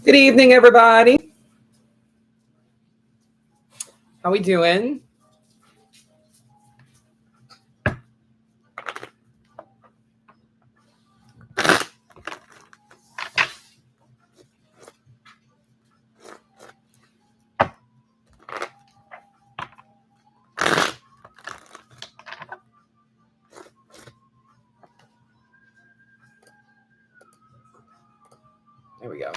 Good evening, everybody. How we doing? There we go.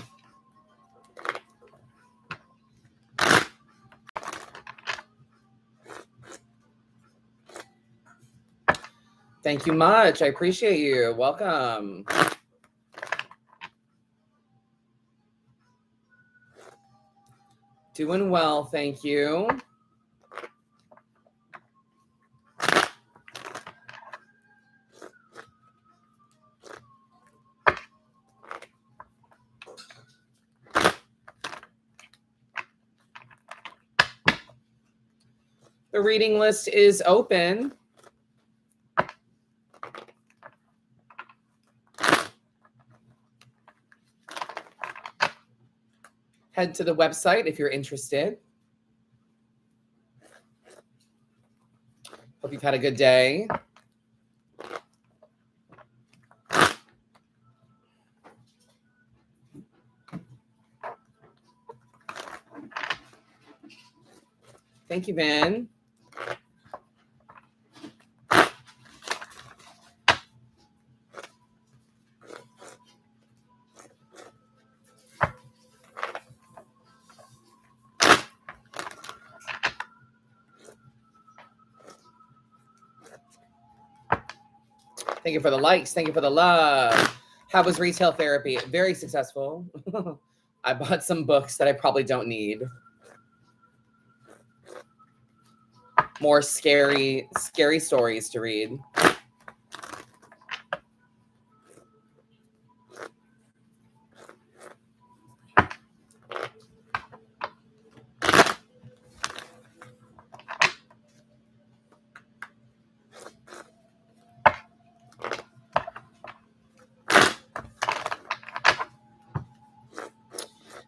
Thank you much. I appreciate you. Welcome. Doing well, thank you. The reading list is open. Head to the website if you're interested. Hope you've had a good day. Thank you, Vin. Thank you for the likes. Thank you for the love. How was retail therapy? Very successful. I bought some books that I probably don't need. More scary stories to read.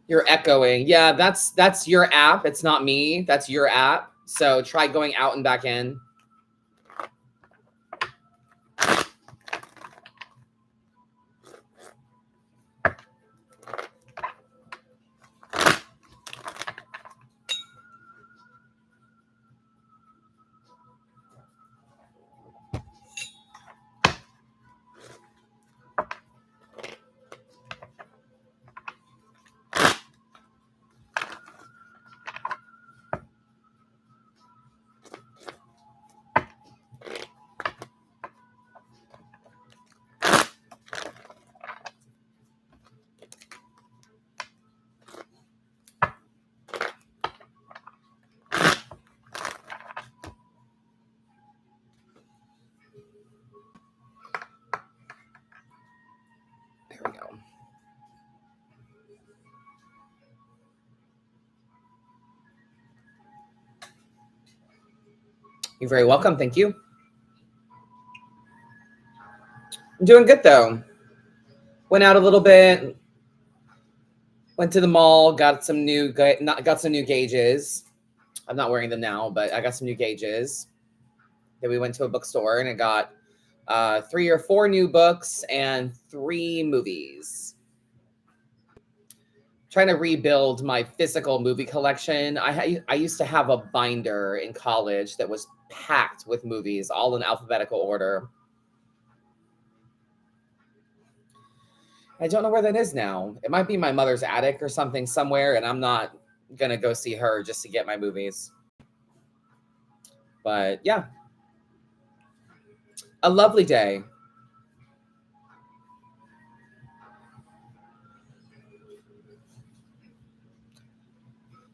You're echoing. Yeah, that's your app. It's not me. That's your app. So try going out and back in. There we go. You're very welcome. Thank you. I'm doing good though. Went out a little bit. Went to the mall. Got some new gauges. I'm not wearing them now, but I got some new gauges. Then we went to a bookstore and I got 3 or 4 new books and 3 movies. Trying to rebuild my physical movie collection. I used to have a binder in college that was packed with movies, all in alphabetical order. I don't know where that is now. It might be my mother's attic or something somewhere, and I'm not gonna go see her just to get my movies. But yeah, a lovely day.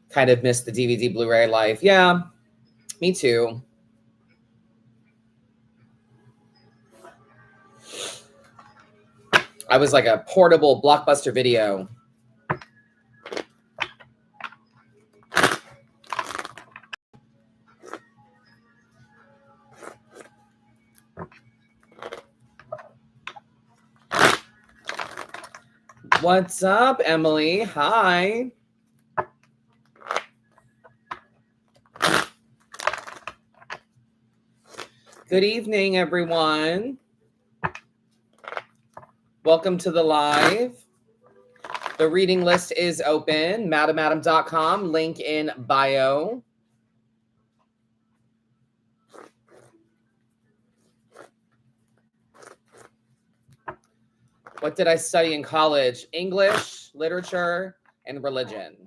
Kind of missed the DVD Blu-ray life. Yeah, me too. I was like a portable Blockbuster Video. What's up, Emily? Hi. Good evening, everyone. Welcome to the live. The reading list is open, madamadam.com, link in bio. What did I study in college? English, literature, and religion.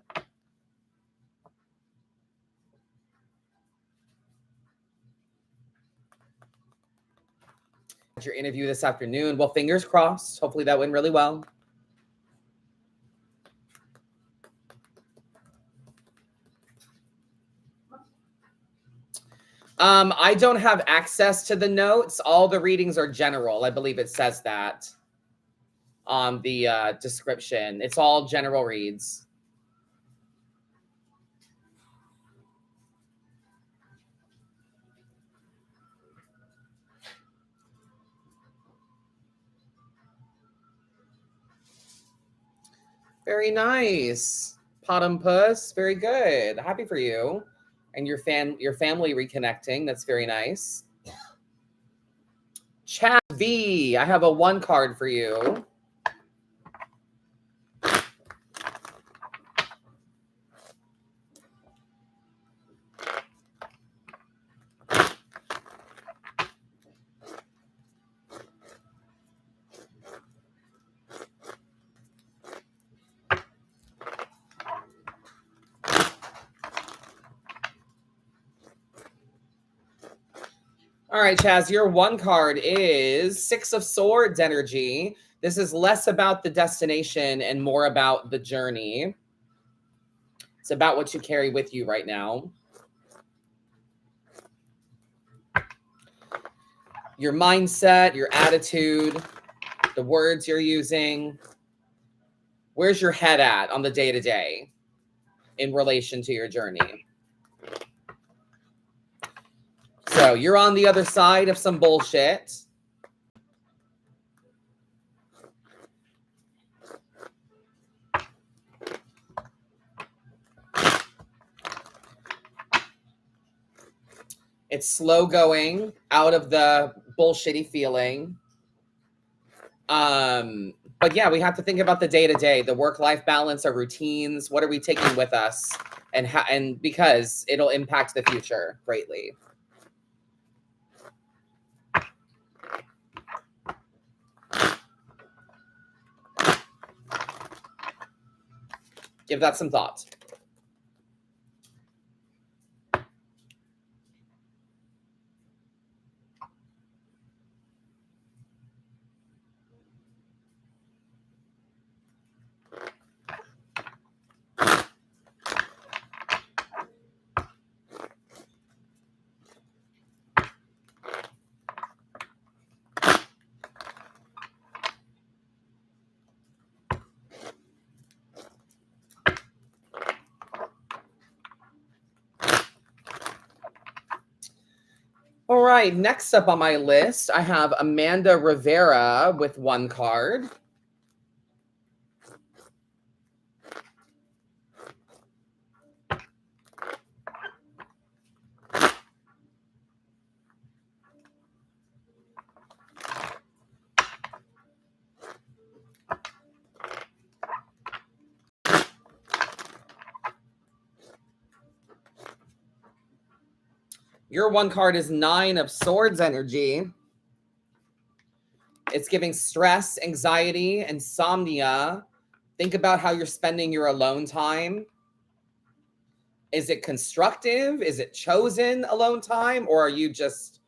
Your interview this afternoon. Well, fingers crossed. Hopefully that went really well. I don't have access to the notes. All the readings are general. I believe it says that on the description. It's all general reads. Very nice. Potampus. Very good. Happy for you. And your family reconnecting. That's very nice. Chad V, I have a 1 card for you. All right, Chaz, your 1 card is 6 of Swords energy. This is less about the destination and more about the journey. It's about what you carry with you right now. Your mindset, your attitude, the words you're using. Where's your head at on the day-to-day in relation to your journey? So you're on the other side of some bullshit. It's slow going out of the bullshitty feeling. But yeah, we have to think about the day-to-day, the work-life balance, our routines. What are we taking with us? And because it'll impact the future greatly. Give that some thought. All right, next up on my list, I have Amanda Rivera with 1 card. Your 1 card is 9 of Swords energy. It's giving stress, anxiety, insomnia. Think about how you're spending your alone time. Is it constructive? Is it chosen alone time? Or are you just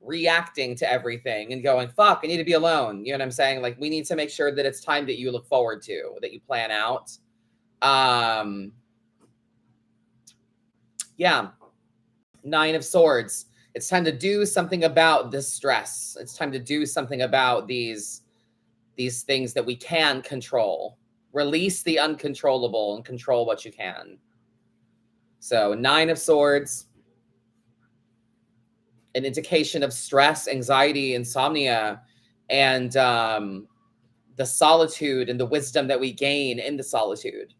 reacting to everything and going, fuck, I need to be alone? You know what I'm saying? Like, we need to make sure that it's time that you look forward to, that you plan out. Yeah. 9 of Swords. It's time to do something about this stress. It's time to do something about these things that we can control. Release the uncontrollable and control what you can. So 9 of Swords, an indication of stress, anxiety, insomnia, and the solitude and the wisdom that we gain in the solitude,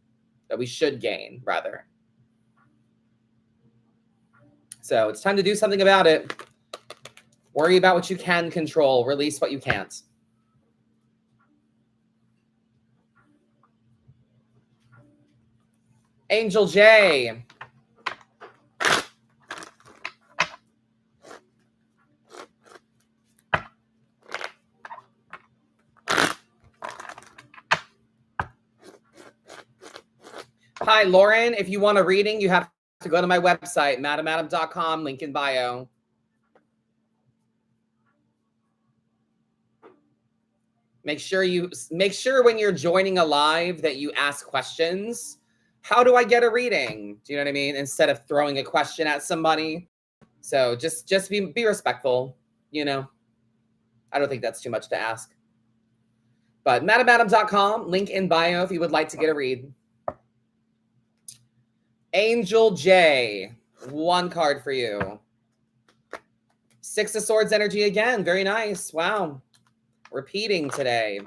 that we should gain, rather. So it's time to do something about it. Worry about what you can control. Release what you can't. Angel J. Hi, Lauren. If you want a reading, you have to go to my website, madamadam.com, link in bio. Make sure when you're joining a live that you ask questions. How do I get a reading? Do you know what I mean? Instead of throwing a question at somebody. So just be respectful, you know. I don't think that's too much to ask. But madamadam.com, link in bio if you would like to get a read. Angel J, one card for you. Six of Swords energy again. Very nice. Wow. Repeating today.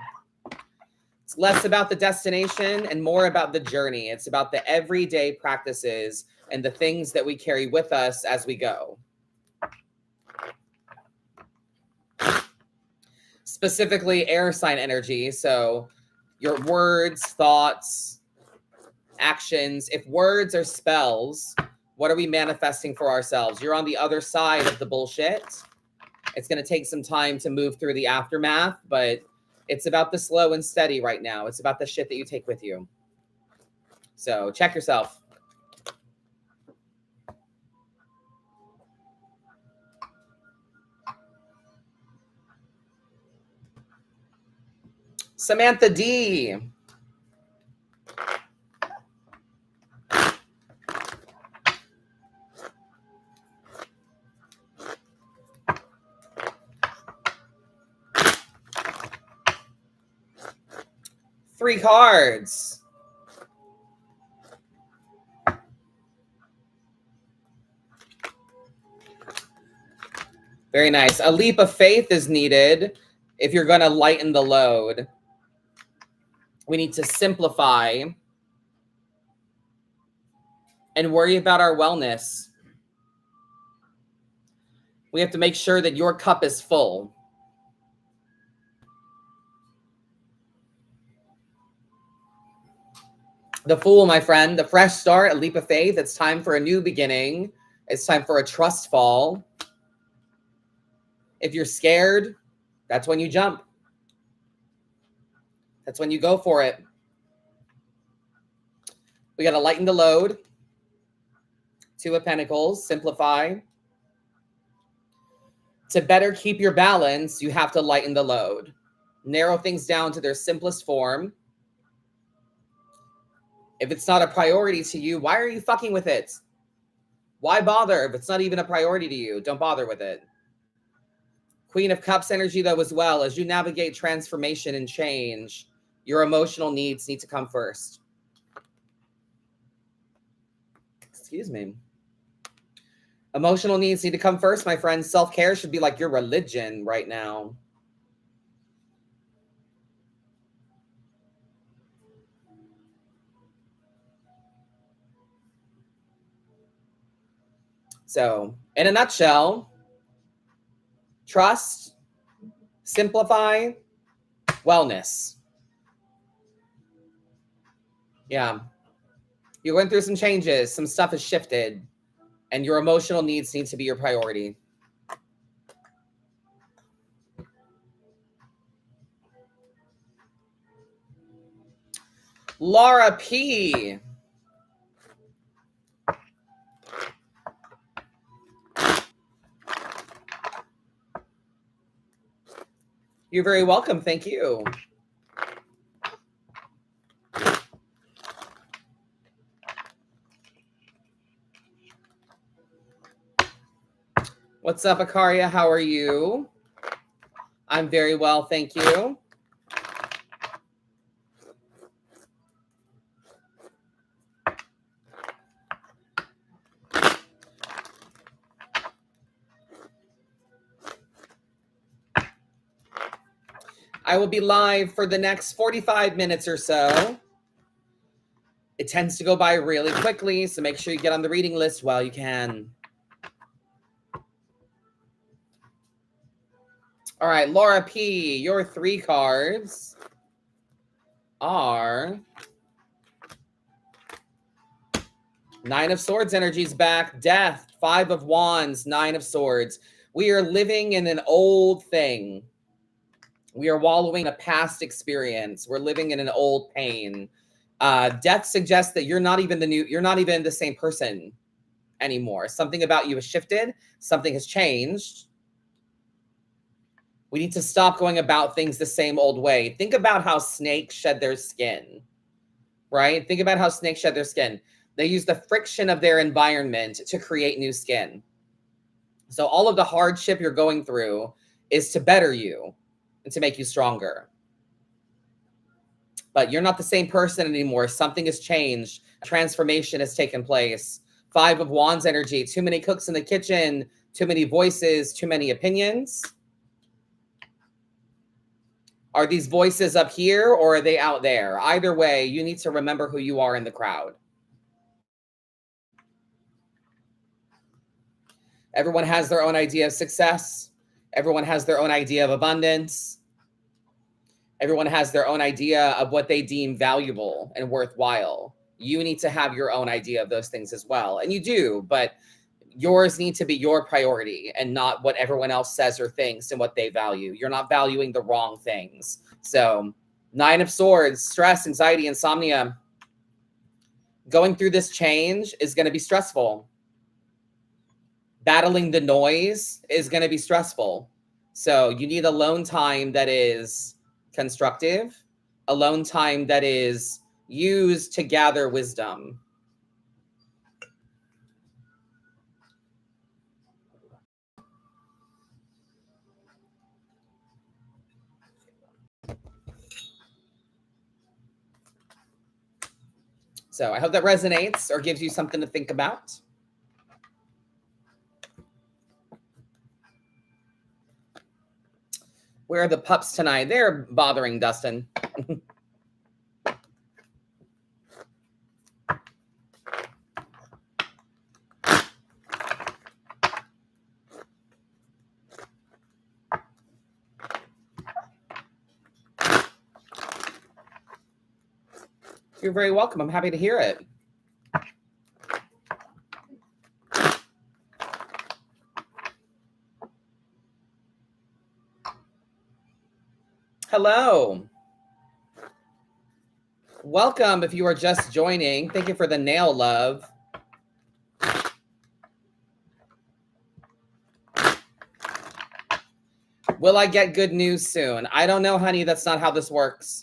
It's less about the destination and more about the journey. It's about the everyday practices and the things that we carry with us as we go. Specifically air sign energy. So your words, thoughts, actions. If words are spells, what are we manifesting for ourselves? You're on the other side of the bullshit. It's going to take some time to move through the aftermath, but it's about the slow and steady right now. It's about the shit that you take with you. So check yourself. Samantha D. Three cards. Very nice. A leap of faith is needed if you're going to lighten the load. We need to simplify and worry about our wellness. We have to make sure that your cup is full. The Fool, my friend, the fresh start, a leap of faith. It's time for a new beginning. It's time for a trust fall. If you're scared, that's when you jump. That's when you go for it. We got to lighten the load. Two of Pentacles, simplify. To better keep your balance, you have to lighten the load. Narrow things down to their simplest form. If it's not a priority to you, why are you fucking with it? Why bother if it's not even a priority to you? Don't bother with it. Queen of Cups energy, though, as well. As you navigate transformation and change, your emotional needs need to come first. Excuse me. Emotional needs need to come first, my friend. Self-care should be like your religion right now. So, in a nutshell, trust, simplify, wellness. Yeah. You're going through some changes. Some stuff has shifted. And your emotional needs need to be your priority. Laura P. You're very welcome. Thank you. What's up, Akaria? How are you? I'm very well, thank you. I will be live for the next 45 minutes or so. It tends to go by really quickly, so make sure you get on the reading list while you can. All right, Laura P., your 3 cards are Nine of Swords energy's back, Death, 5 of Wands, 9 of Swords. We are living in an old thing. We are wallowing in a past experience. We're living in an old pain. Death suggests that you're not even the same person anymore. Something about you has shifted. Something has changed. We need to stop going about things the same old way. Think about how snakes shed their skin, right? Think about how snakes shed their skin. They use the friction of their environment to create new skin. So all of the hardship you're going through is to better you and to make you stronger. But you're not the same person anymore. Something has changed. Transformation has taken place. 5 of Wands energy. Too many cooks in the kitchen. Too many voices. Too many opinions. Are these voices up here or are they out there? Either way, you need to remember who you are in the crowd. Everyone has their own idea of success. Everyone has their own idea of abundance. Everyone has their own idea of what they deem valuable and worthwhile. You need to have your own idea of those things as well. And you do, but yours need to be your priority and not what everyone else says or thinks and what they value. You're not valuing the wrong things. So 9 of Swords, stress, anxiety, insomnia. Going through this change is going to be stressful. Battling the noise is going to be stressful. So you need alone time that is constructive, alone time that is used to gather wisdom. So I hope that resonates or gives you something to think about. Where are the pups tonight? They're bothering Dustin. You're very welcome. I'm happy to hear it. Hello. Welcome if you are just joining. Thank you for the nail love. Will I get good news soon? I don't know, honey. That's not how this works.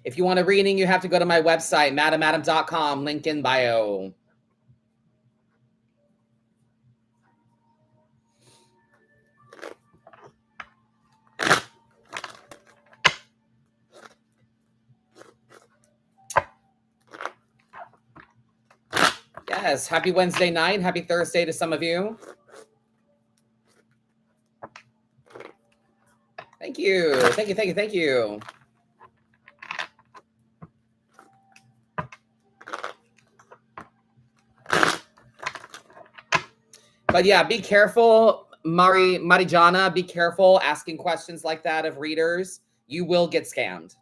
If you want a reading, you have to go to my website, madamadam.com, link in bio. Yes, happy Wednesday night. Happy Thursday to some of you. Thank you. Thank you, thank you, thank you. But yeah, be careful, Marijana, be careful asking questions like that of readers. You will get scammed.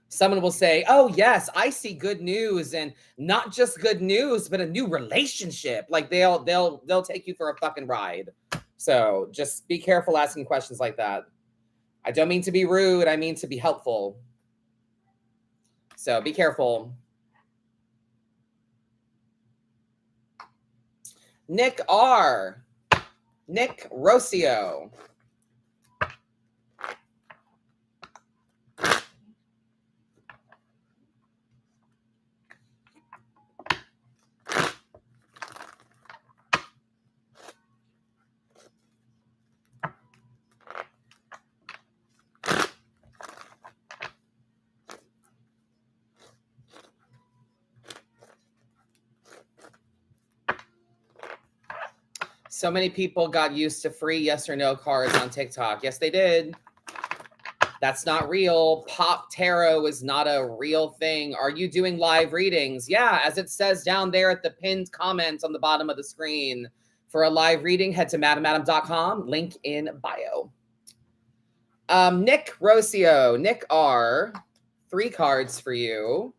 Someone will say, oh, yes, I see good news, and not just good news, but a new relationship. Like they'll take you for a fucking ride. So just be careful asking questions like that. I don't mean to be rude. I mean to be helpful. So be careful. Nick R. Nick Rocio. So many people got used to free yes or no cards on TikTok. Yes, they did. That's not real. Pop tarot is not a real thing. Are you doing live readings? Yeah, as it says down there at the pinned comment on the bottom of the screen. For a live reading, head to madamadam.com. Link in bio. Nick Rocio. Nick R. 3 cards for you.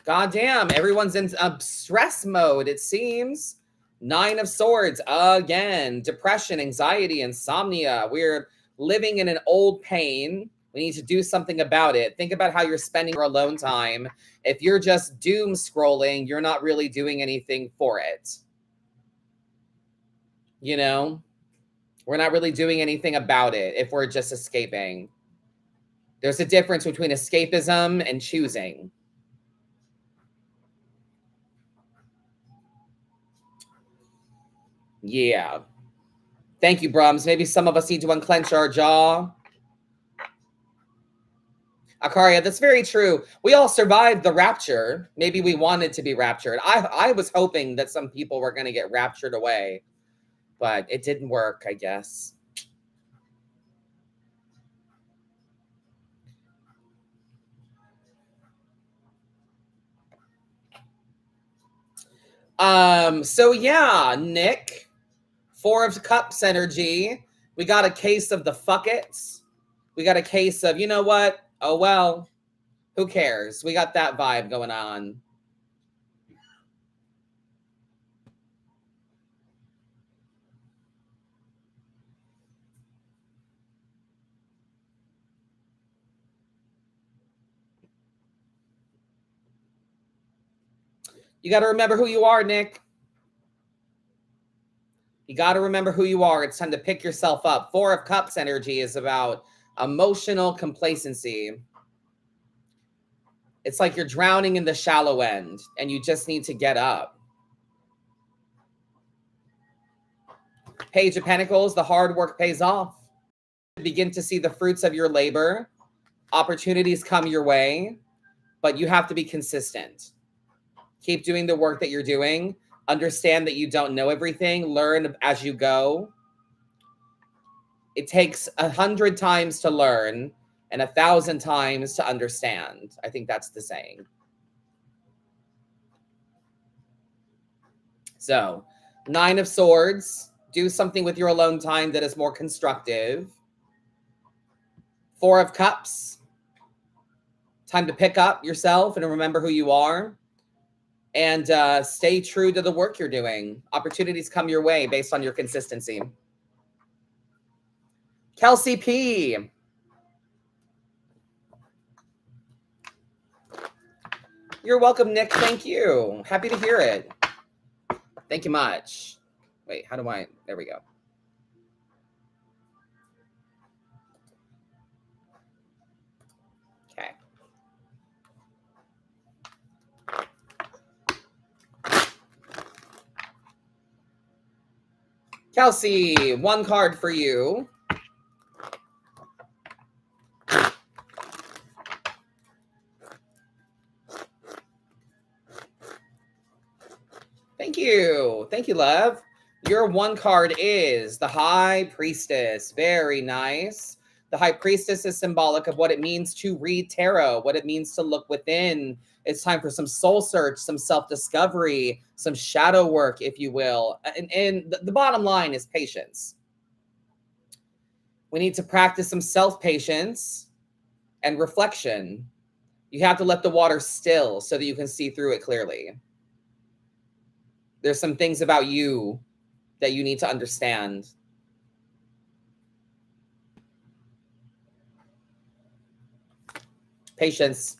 Goddamn, everyone's in stress mode, it seems. 9 of Swords again. Depression, anxiety, insomnia. We're living in an old pain. We need to do something about it. Think about how you're spending your alone time. If you're just doom scrolling, you're not really doing anything for it. You know? We're not really doing anything about it if we're just escaping. There's a difference between escapism and choosing. Yeah. Thank you, Brums. Maybe some of us need to unclench our jaw. Akaria, that's very true. We all survived the rapture. Maybe we wanted to be raptured. I was hoping that some people were going to get raptured away, but it didn't work, I guess. So yeah, Nick, 4 of Cups energy. We got a case of the fuck it's. We got a case of, you know what? Oh, well, who cares? We got that vibe going on. You got to remember who you are, Nick. You got to remember who you are. It's time to pick yourself up. 4 of Cups energy is about emotional complacency. It's like you're drowning in the shallow end and you just need to get up. Page of Pentacles, the hard work pays off. Begin to see the fruits of your labor. Opportunities come your way, but you have to be consistent. Keep doing the work that you're doing. Understand that you don't know everything. Learn as you go. It takes 100 times to learn and 1,000 times to understand. I think that's the saying. So, 9 of Swords. Do something with your alone time that is more constructive. 4 of Cups. Time to pick up yourself and remember who you are. And stay true to the work you're doing. Opportunities come your way based on your consistency. Kelsey P. You're welcome, Nick. Thank you. Happy to hear it. Thank you much. Wait, how do I? There we go. Okay. Kelsey, 1 card for you. Thank you. Thank you, love. Your 1 card is the High Priestess. Very nice. The High Priestess is symbolic of what it means to read tarot, what it means to look within. It's time for some soul search, some self-discovery, some shadow work, if you will. And the bottom line is patience. We need to practice some self-patience and reflection. You have to let the water still so that you can see through it clearly. There's some things about you that you need to understand. Patience.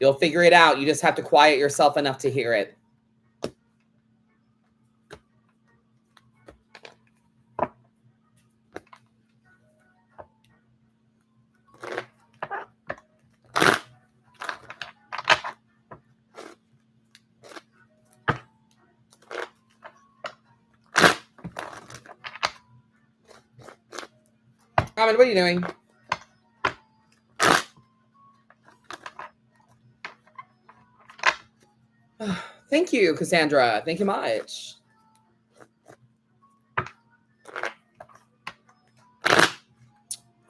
You'll figure it out. You just have to quiet yourself enough to hear it. Ramen, what are you doing? Thank you, Cassandra. Thank you much.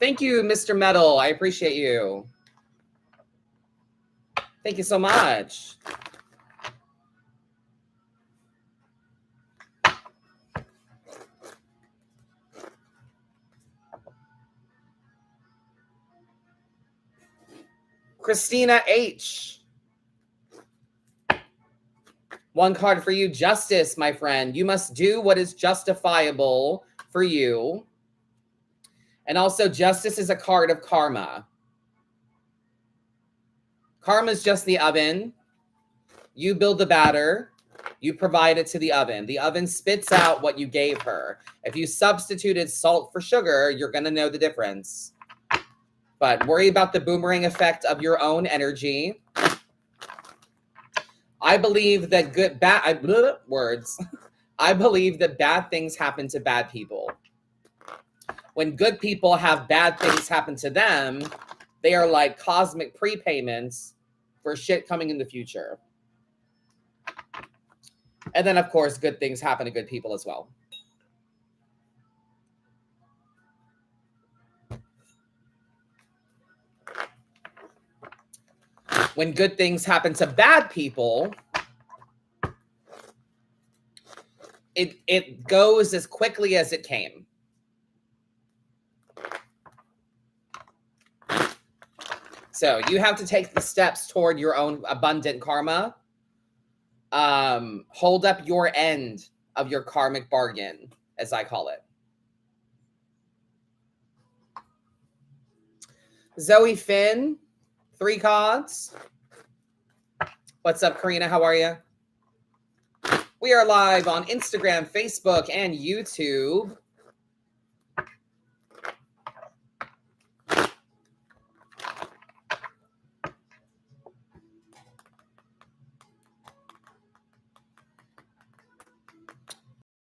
Thank you, Mr. Metal. I appreciate you. Thank you so much. Christina H. One card for you. Justice, my friend. You must do what is justifiable for you. And also, justice is a card of karma. Karma is just the oven. You build the batter. You provide it to the oven. The oven spits out what you gave her. If you substituted salt for sugar, you're going to know the difference. But worry about the boomerang effect of your own energy. I believe that I believe that bad things happen to bad people. When good people have bad things happen to them, they are like cosmic prepayments for shit coming in the future. And then, of course, good things happen to good people as well. When good things happen to bad people, it goes as quickly as it came. So you have to take the steps toward your own abundant karma. Hold up your end of your karmic bargain, as I call it. Zoe Finn, 3 cards. What's up, Karina? How are you? We are live on Instagram, Facebook, and YouTube.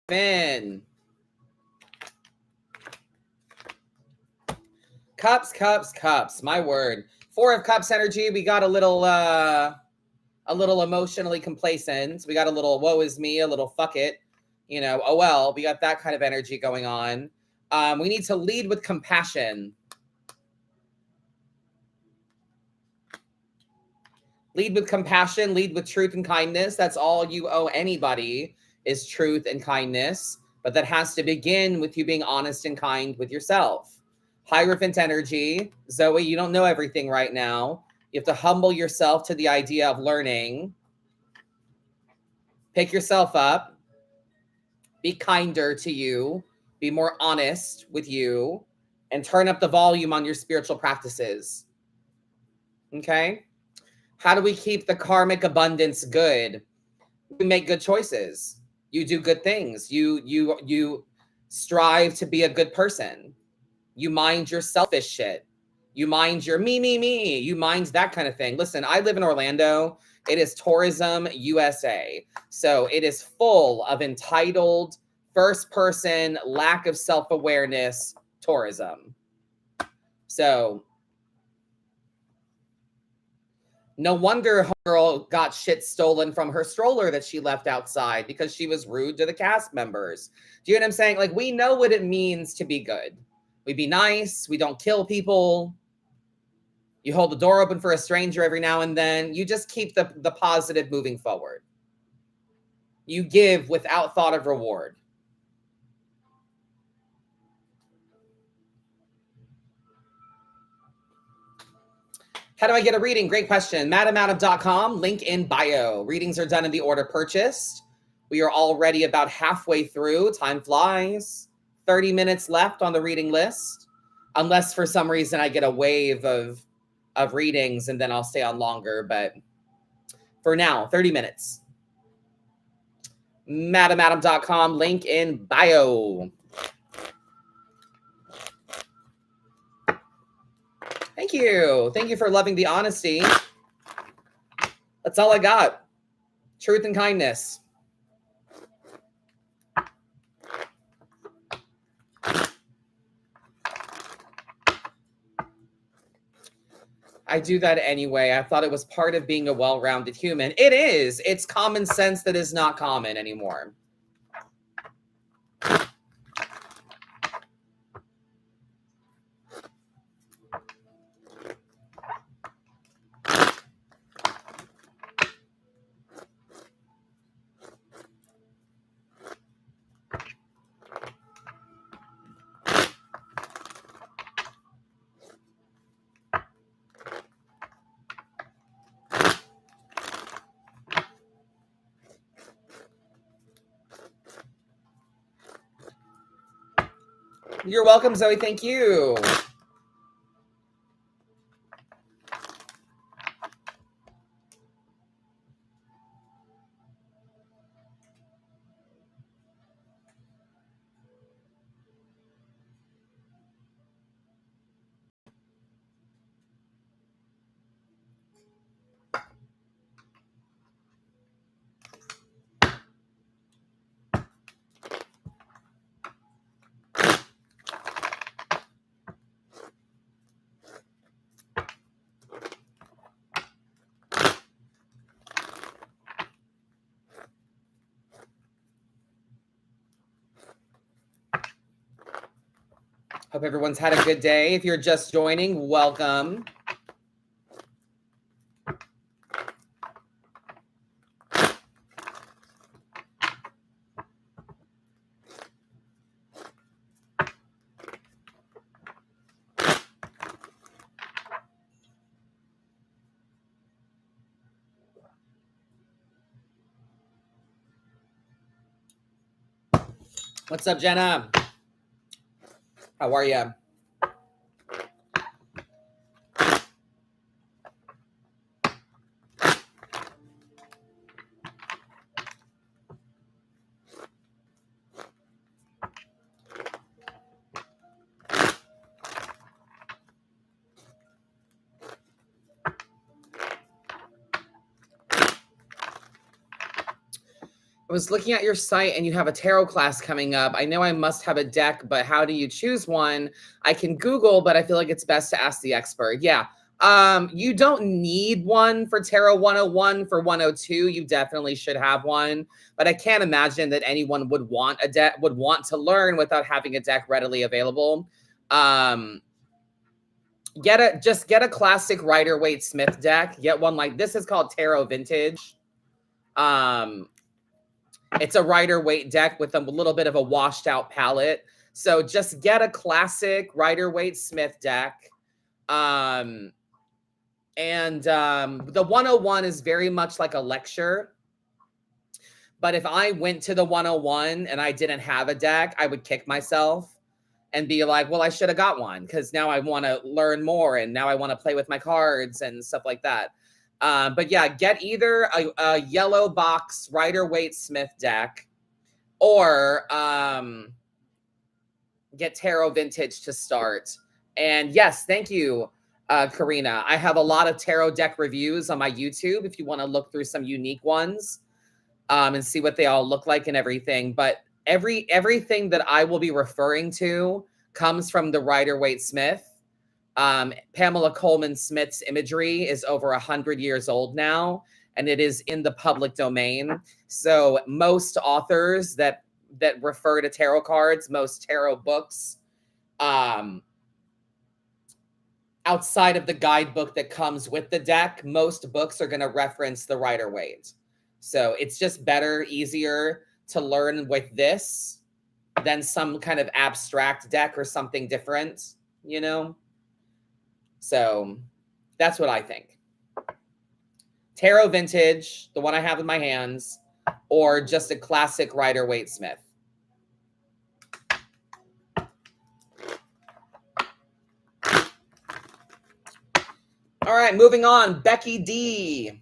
Finn. Cups, cups, cups. My word. 4 of Cups energy. We got a little emotionally complacent. We got a little woe is me, a little fuck it. You know, oh well. We got that kind of energy going on. We need to lead with compassion. Lead with compassion. Lead with truth and kindness. That's all you owe anybody is truth and kindness. But that has to begin with you being honest and kind with yourself. Hierophant energy. Zoe, you don't know everything right now. You have to humble yourself to the idea of learning. Pick yourself up. Be kinder to you. Be more honest with you. And turn up the volume on your spiritual practices. Okay? How do we keep the karmic abundance good? We make good choices. You do good things. You strive to be a good person. You mind your selfish shit. You mind your me. You mind that kind of thing. Listen, I live in Orlando. It is tourism USA. So it is full of entitled, first person, lack of self-awareness tourism. So no wonder girl got shit stolen from her stroller that she left outside because she was rude to the cast members. Do you know what I'm saying? Like, we know what it means to be good. We be nice. We don't kill people. You hold the door open for a stranger every now and then. You just keep the positive moving forward. You give without thought of reward. How do I get a reading? Great question. MadamAdam.com, link in bio. Readings are done in the order purchased. We are already about halfway through. Time flies. 30 minutes left on the reading list. Unless for some reason I get a wave of readings and then I'll stay on longer. But for now, 30 minutes. MadamAdam.com, link in bio. Thank you. Thank you for loving the honesty. That's all I got. Truth and kindness. I do that anyway. I thought it was part of being a well-rounded human. It is. It's common sense that is not common anymore. You're welcome, Zoe. Thank you. Hope everyone's had a good day. If you're just joining, welcome. What's up, Jenna? How are you? I was looking at your site and you have a tarot class coming up. I know I must have a deck, but how do you choose one? I can Google, but I feel like it's best to ask the expert. Yeah. You don't need one for Tarot 101. For 102, you definitely should have one. But I can't imagine that anyone would want a deck, would want to learn without having a deck readily available. Just get a classic Rider-Waite Smith deck. Get one like this is called Tarot Vintage. It's a Rider-Waite deck with a little bit of a washed out palette. So just get a classic Rider-Waite Smith deck. The 101 is very much like a lecture. But if I went to the 101 and I didn't have a deck, I would kick myself and be like, well, I should have got one because now I want to learn more and now I want to play with my cards and stuff like that. But yeah, get either a yellow box Rider-Waite Smith deck or get Tarot Vintage to start. And yes, thank you, Karina. I have a lot of tarot deck reviews on my YouTube if you want to look through some unique ones and see what they all look like and everything. But everything that I will be referring to comes from the Rider-Waite Smith. Pamela Coleman Smith's imagery is over 100 years old now, and it is in the public domain. So most authors that refer to tarot cards, most tarot books, outside of the guidebook that comes with the deck, most books are going to reference the Rider-Waite. So it's just better, easier to learn with this than some kind of abstract deck or something different, you know? So that's what I think. Tarot Vintage, the one I have in my hands, or just a classic Rider-Waite Smith. All right, moving on. Becky D.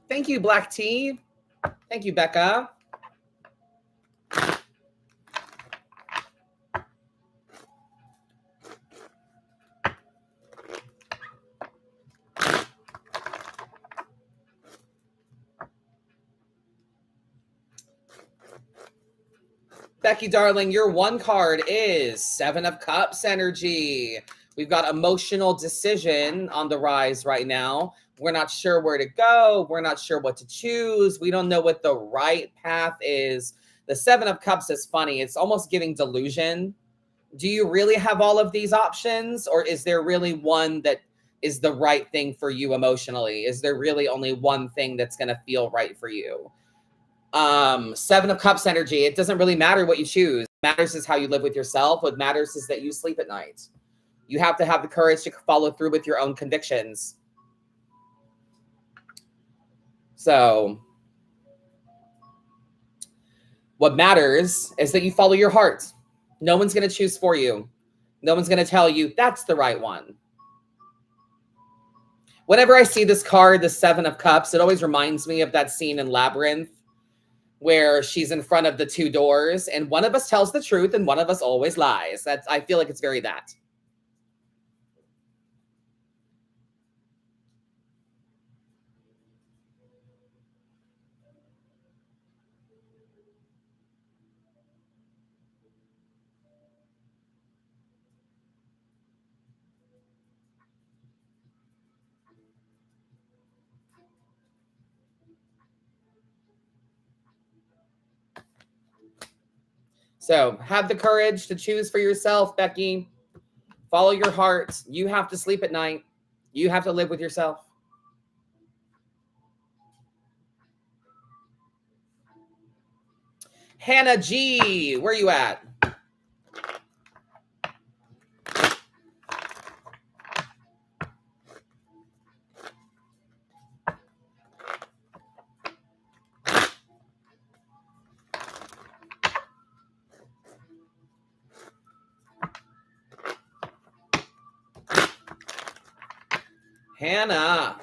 Thank you, Black Tea. Thank you, Becca. Becky, darling, your one card is Seven of Cups energy. We've got emotional decision on the rise right now. We're not sure where to go. We're not sure what to choose. We don't know what the right path is. The Seven of Cups is funny. It's almost giving delusion. Do you really have all of these options, or is there really one that is the right thing for you emotionally? Is there really only one thing that's going to feel right for you? Seven of Cups energy. It doesn't really matter what you choose. What matters is how you live with yourself. What matters is that you sleep at night. You have to have the courage to follow through with your own convictions. So what matters is that you follow your heart. No one's going to choose for you. No one's going to tell you that's the right one. Whenever I see this card, the Seven of Cups, it always reminds me of that scene in Labyrinth where she's in front of the two doors and one of us tells the truth and one of us always lies. I feel like it's very that. So have the courage to choose for yourself, Becky. Follow your heart. You have to sleep at night. You have to live with yourself. Hannah G, where you at? Hannah.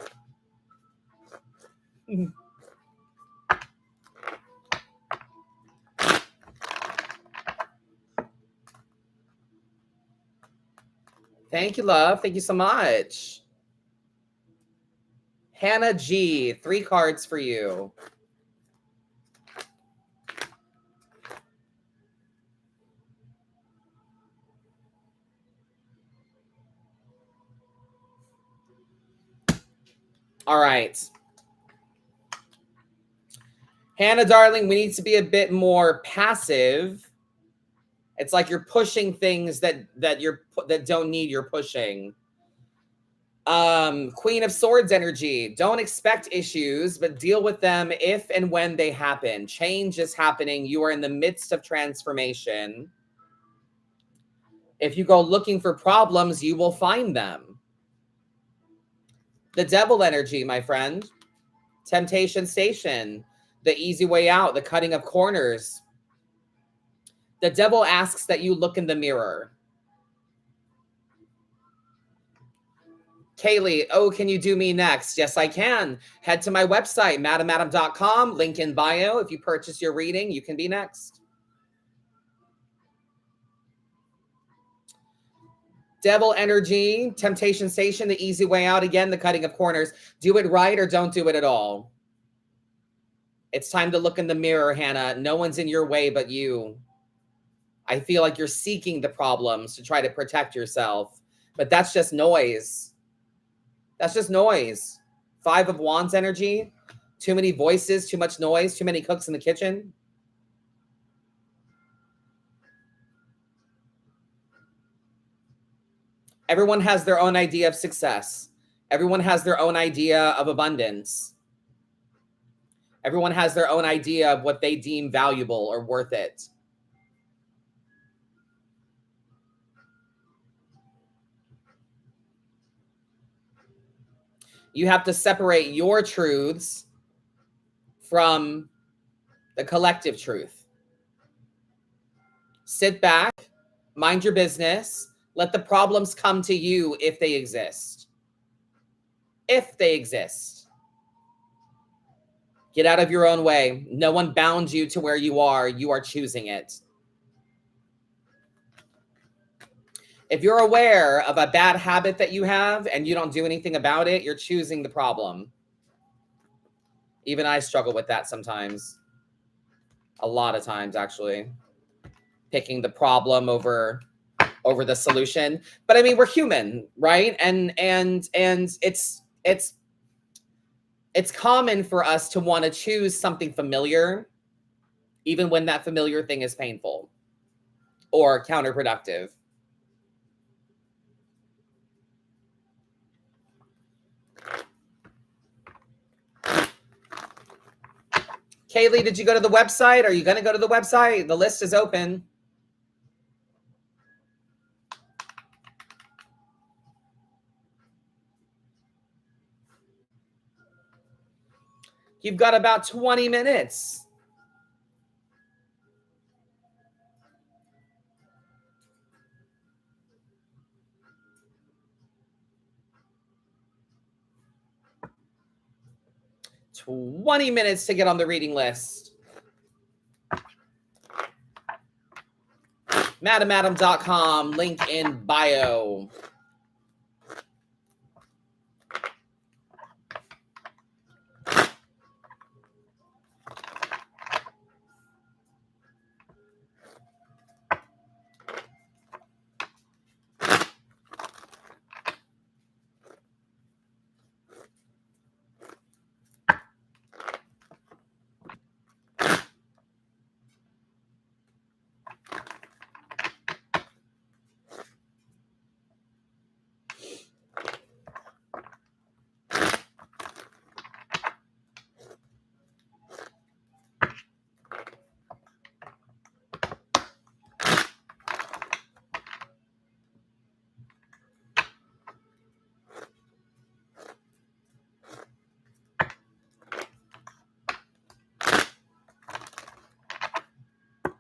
Thank you, love. Thank you so much. Hannah G, 3 cards for you. All right. Hannah, darling, we need to be a bit more passive. It's like you're pushing things that don't need your pushing. Queen of Swords energy. Don't expect issues, but deal with them if and when they happen. Change is happening. You are in the midst of transformation. If you go looking for problems, you will find them. The Devil energy, my friend. Temptation station. The easy way out. The cutting of corners. The Devil asks that you look in the mirror. Kaylee, oh, can you do me next? Yes, I can. Head to my website, madamadam.com, link in bio. If you purchase your reading, you can be next. Devil energy, temptation station, the easy way out. Again, the cutting of corners. Do it right or don't do it at all. It's time to look in the mirror, Hannah. No one's in your way but you. I feel like you're seeking the problems to try to protect yourself, but that's just noise. That's just noise. 5 of Wands energy. Too many voices, too much noise, too many cooks in the kitchen. Everyone has their own idea of success. Everyone has their own idea of abundance. Everyone has their own idea of what they deem valuable or worth it. You have to separate your truths from the collective truth. Sit back, mind your business, let the problems come to you if they exist. If they exist. Get out of your own way. No one bound you to where you are. You are choosing it. If you're aware of a bad habit that you have and you don't do anything about it, you're choosing the problem. Even I struggle with that sometimes. A lot of times, actually. Picking the problem over the solution. But I mean, we're human, right? And it's common for us to want to choose something familiar, even when that familiar thing is painful or counterproductive. Kaylee, did you go to the website? Are you going to go to the website? The list is open. You've got about 20 minutes. "20 minutes to get on the reading list." MadamAdam.com, link in bio.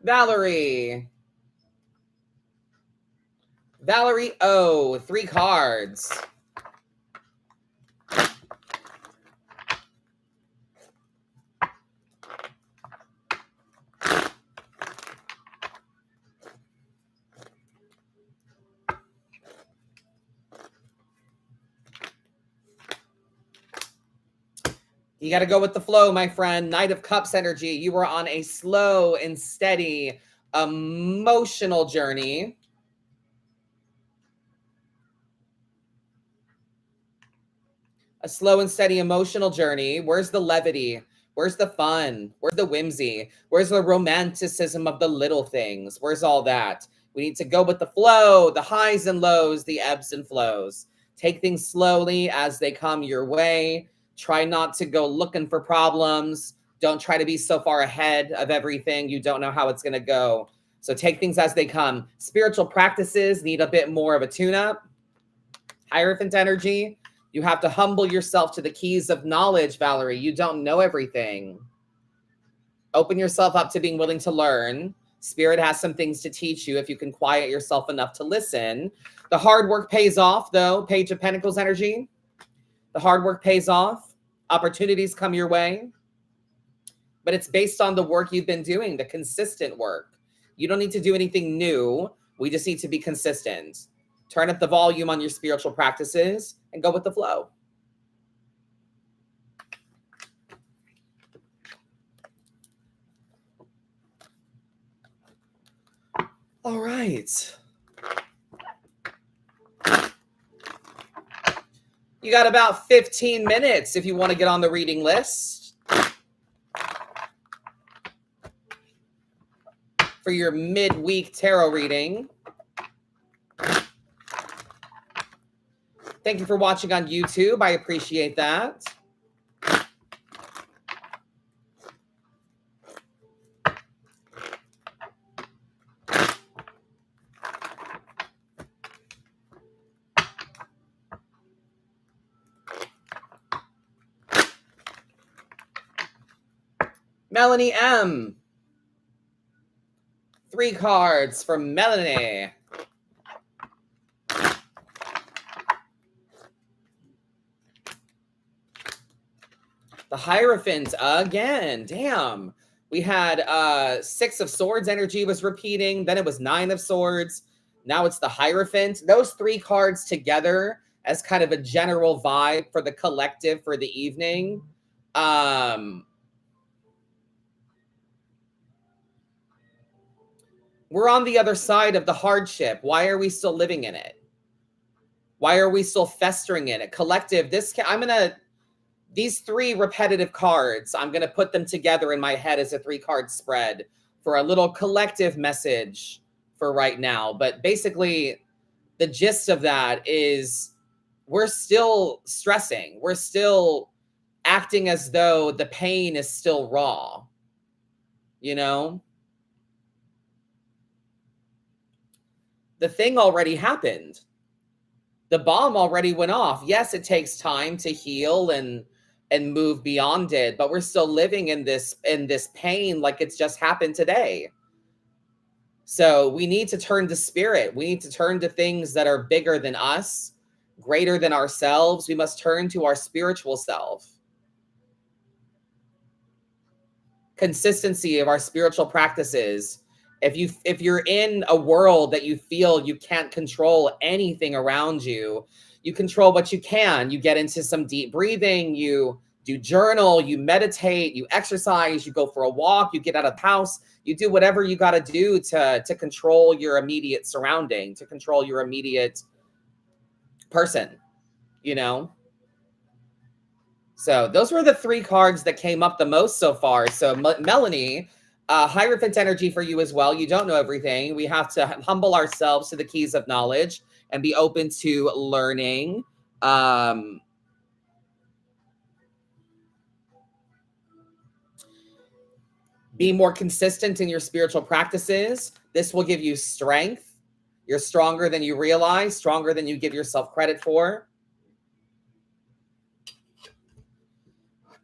Valerie O, 3 cards. You got to go with the flow, my friend. Knight of Cups energy. You are on a slow and steady emotional journey. A slow and steady emotional journey. Where's the levity? Where's the fun? Where's the whimsy? Where's the romanticism of the little things? Where's all that? We need to go with the flow, the highs and lows, the ebbs and flows. Take things slowly as they come your way. Try not to go looking for problems. Don't try to be so far ahead of everything. You don't know how it's going to go. So take things as they come. Spiritual practices need a bit more of a tune-up. Hierophant energy. You have to humble yourself to the keys of knowledge, Valerie. You don't know everything. Open yourself up to being willing to learn. Spirit has some things to teach you if you can quiet yourself enough to listen. The hard work pays off, though. Page of Pentacles energy. The hard work pays off. Opportunities come your way. But it's based on the work you've been doing, the consistent work. You don't need to do anything new. We just need to be consistent. Turn up the volume on your spiritual practices and go with the flow. All right. You got about 15 minutes if you want to get on the reading list for your midweek tarot reading. Thank you for watching on YouTube. I appreciate that. Melanie M. 3 cards from Melanie. The Hierophant again. Damn. We had 6 of Swords energy was repeating. Then it was 9 of Swords. Now it's the Hierophant. Those 3 cards together as kind of a general vibe for the collective for the evening. We're on the other side of the hardship. Why are we still living in it? Why are we still festering in it? Collective, these 3 repetitive cards, I'm going to put them together in my head as a 3-card spread for a little collective message for right now. But basically, the gist of that is we're still stressing. We're still acting as though the pain is still raw, you know? The thing already happened. The bomb already went off. Yes, it takes time to heal and and move beyond it, but we're still living in this pain like it's just happened today. So we need to turn to spirit. We need to turn to things that are bigger than us, greater than ourselves. We must turn to our spiritual self. Consistency of our spiritual practices. If you're in a world that you feel you can't control anything around you, you control what you can. You get into some deep breathing, you do journal, you meditate, you exercise, you go for a walk, you get out of the house, you do whatever you got to do to control your immediate surrounding, to control your immediate person, you know? So those were the 3 cards that came up the most so far. So Melanie, Hierophant energy for you as well. You don't know everything. We have to humble ourselves to the keys of knowledge and be open to learning. Be more consistent in your spiritual practices. This will give you strength. You're stronger than you realize, stronger than you give yourself credit for.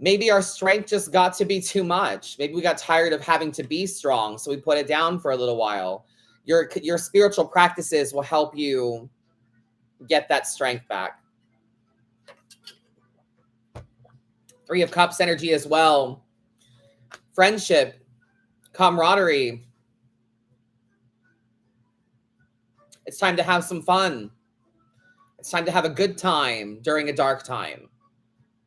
Maybe our strength just got to be too much. Maybe we got tired of having to be strong, so we put it down for a little while. Your spiritual practices will help you get that strength back. 3 of Cups energy as well. Friendship, camaraderie. It's time to have some fun. It's time to have a good time during a dark time.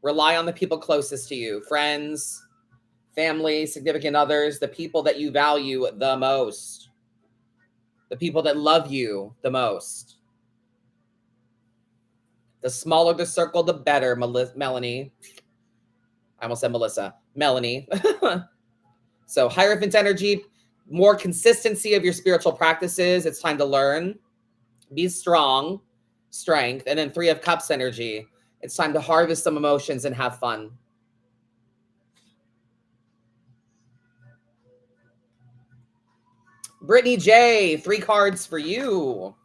Rely on the people closest to you, friends, family, significant others, the people that you value the most, the people that love you the most. The smaller the circle, the better, Melanie. I almost said Melissa. Melanie. So Hierophant energy, more consistency of your spiritual practices. It's time to learn. Be strong, strength. And then 3 of Cups energy. It's time to harvest some emotions and have fun. Brittany J, 3 cards for you.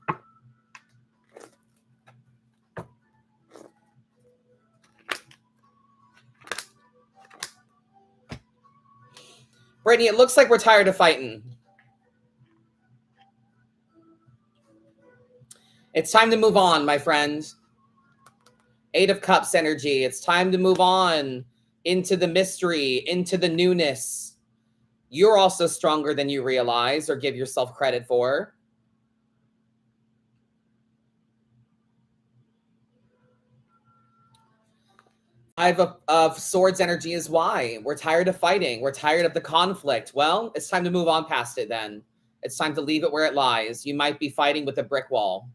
Brittany, it looks like we're tired of fighting. It's time to move on, my friend. 8 of Cups energy. It's time to move on into the mystery, into the newness. You're also stronger than you realize or give yourself credit for. 5 of Swords energy is why. We're tired of fighting. We're tired of the conflict. Well, it's time to move on past it then. It's time to leave it where it lies. You might be fighting with a brick wall.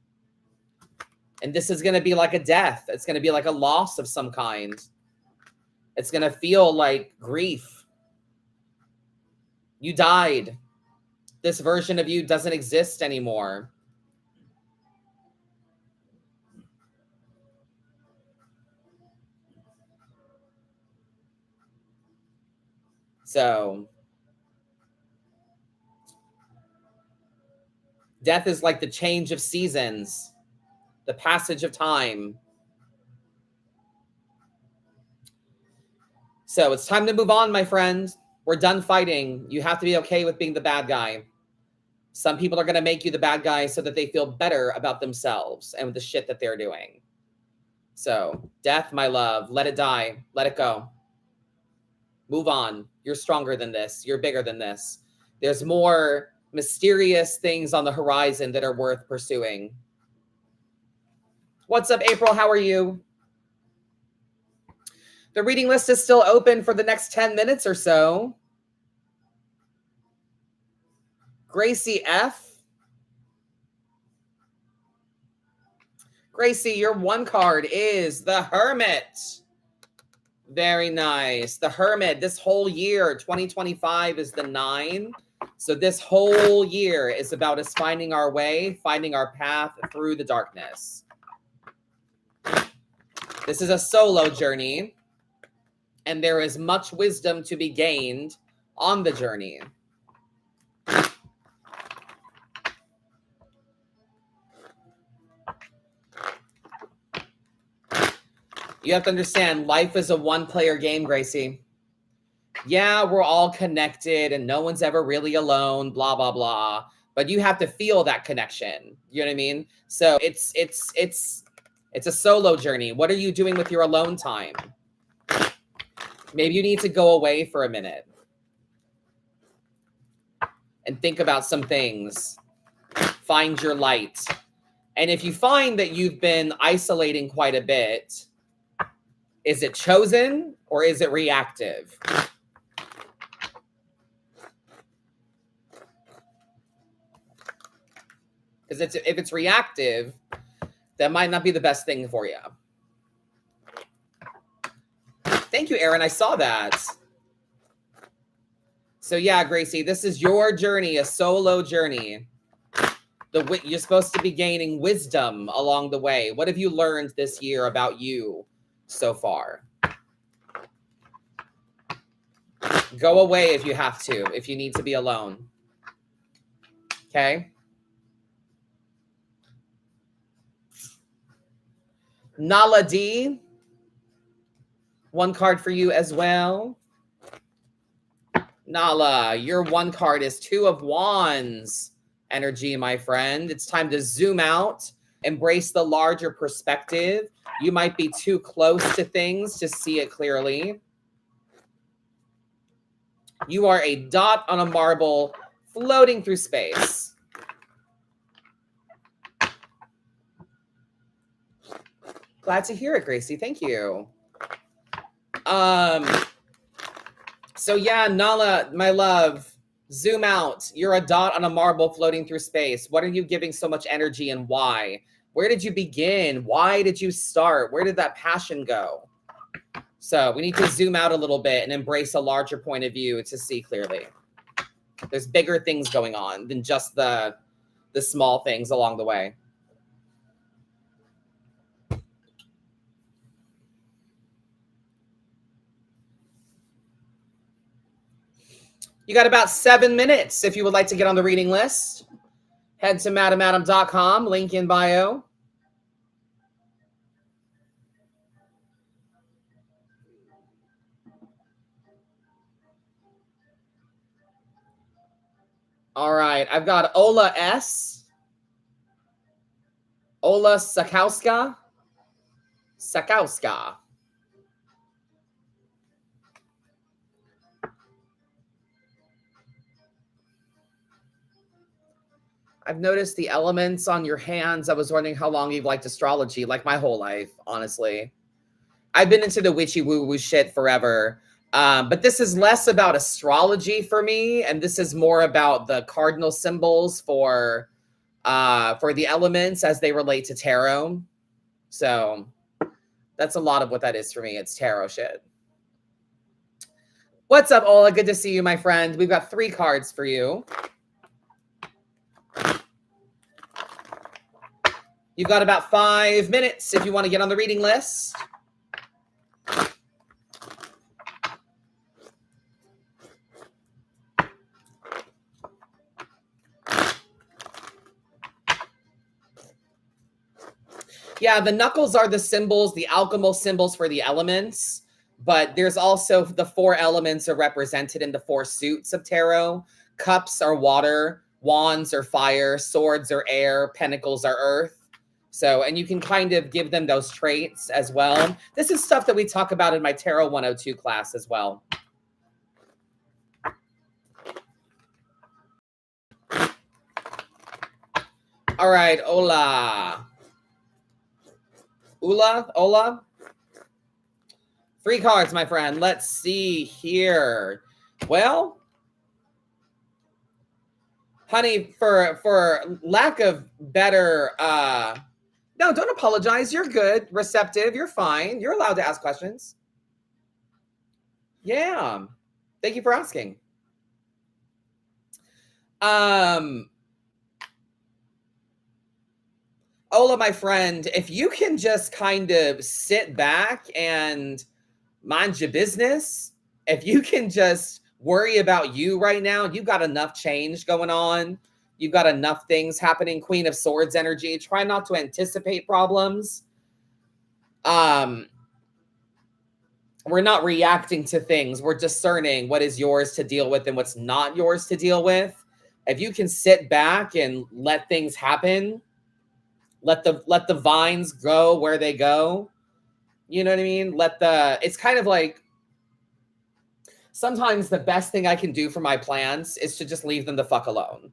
And this is going to be like a death. It's going to be like a loss of some kind. It's going to feel like grief. You died. This version of you doesn't exist anymore. So, death is like the change of seasons, the passage of time. So it's time to move on, my friend. We're done fighting. You have to be okay with being the bad guy. Some people are going to make you the bad guy so that they feel better about themselves and with the shit that they're doing. So, death, my love, let it die. Let it go. Move on. You're stronger than this. You're bigger than this. There's more mysterious things on the horizon that are worth pursuing. What's up, April? How are you? The reading list is still open for the next 10 minutes or so. Gracie F. Gracie, your 1 card is the Hermit. Very nice. The Hermit, this whole year, 2025 is the 9. So this whole year is about us finding our way, finding our path through the darkness. This is a solo journey, and there is much wisdom to be gained on the journey. You have to understand, life is a one-player game, Gracie. Yeah, we're all connected and no one's ever really alone, blah, blah, blah. But you have to feel that connection. You know what I mean? So it's a solo journey. What are you doing with your alone time? Maybe you need to go away for a minute and think about some things. Find your light. And if you find that you've been isolating quite a bit, is it chosen or is it reactive? Because if it's reactive, that might not be the best thing for you. Thank you, Aaron. I saw that. So yeah, Gracie, this is your journey, a solo journey. You're supposed to be gaining wisdom along the way. What have you learned this year about you so far? Go away if you have to, if you need to be alone. Okay? Nala D, one card for you as well. Nala, your one card is Two of Wands energy, my friend. It's time to zoom out, embrace the larger perspective. You might be too close to things to see it clearly. You are a dot on a marble floating through space. Glad to hear it, Gracie. Thank you. So yeah, Nala, my love, zoom out. You're a dot on a marble floating through space. What are you giving so much energy and why? Where did you begin? Why did you start? Where did that passion go? So we need to zoom out a little bit and embrace a larger point of view to see clearly. There's bigger things going on than just the small things along the way. You got about 7 minutes if you would like to get on the reading list. Head to madamadam.com, link in bio. All right, I've got Ola S. Ola Sakowska. Sakowska. I've noticed the elements on your hands. I was wondering how long you've liked astrology, like my whole life, honestly. I've been into the witchy woo-woo shit forever. But this is less about astrology for me, and this is more about the cardinal symbols for the elements as they relate to tarot. So that's a lot of what that is for me. It's tarot shit. What's up, Ola? Good to see you, my friend. We've got 3 cards for you. You've got about 5 minutes if you want to get on the reading list. Yeah, the knuckles are the symbols, the alchemical symbols for the elements, but there's also the 4 elements are represented in the 4 suits of tarot. Cups are water, wands are fire, swords are air, pentacles are earth. So, and you can kind of give them those traits as well. This is stuff that we talk about in my Tarot 102 class as well. All right, Ola. Ola. 3 cards, my friend. Let's see here. Well, honey, for lack of better, no, don't apologize. You're good, receptive. You're fine. You're allowed to ask questions. Yeah. Thank you for asking. Ola, my friend, if you can just kind of sit back and mind your business, if you can just worry about you right now, you've got enough change going on. You've got enough things happening. Queen of Swords energy. Try not to anticipate problems. we're not reacting to things. We're discerning what is yours to deal with and what's not yours to deal with. If you can sit back and let things happen, let the vines go where they go. You know what I mean? It's kind of like, sometimes the best thing I can do for my plants is to just leave them the fuck alone.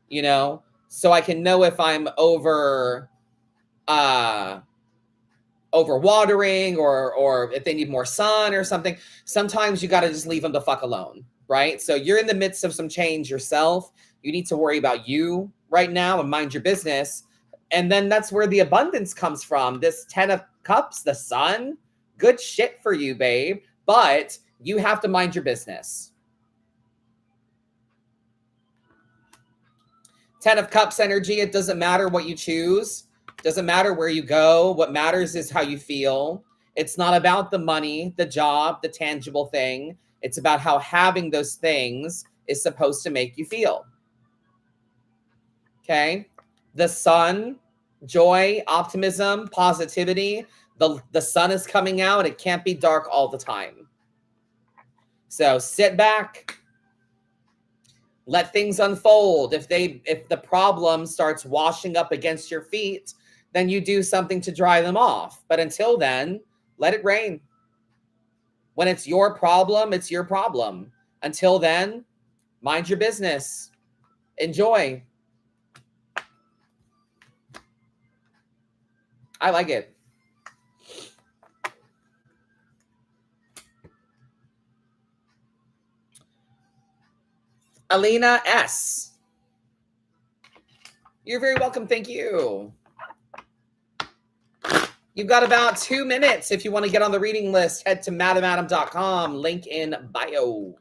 You know? So I can know if I'm overwatering or if they need more sun or something. Sometimes you got to just leave them the fuck alone, right? So you're in the midst of some change yourself. You need to worry about you right now and mind your business. And then that's where the abundance comes from. This 10 of Cups, the sun, good shit for you, babe. But you have to mind your business. 10 of Cups energy, it doesn't matter what you choose. Doesn't matter where you go. What matters is how you feel. It's not about the money, the job, the tangible thing. It's about how having those things is supposed to make you feel. Okay? The sun, joy, optimism, positivity. The sun is coming out. It can't be dark all the time. So sit back. Let things unfold. If the problem starts washing up against your feet, then you do something to dry them off. But until then, let it rain. When it's your problem, it's your problem. Until then, mind your business. Enjoy. I like it. Alina S. You're very welcome. Thank you. You've got about 2 minutes. If you want to get on the reading list, head to madamadam.com. Link in bio.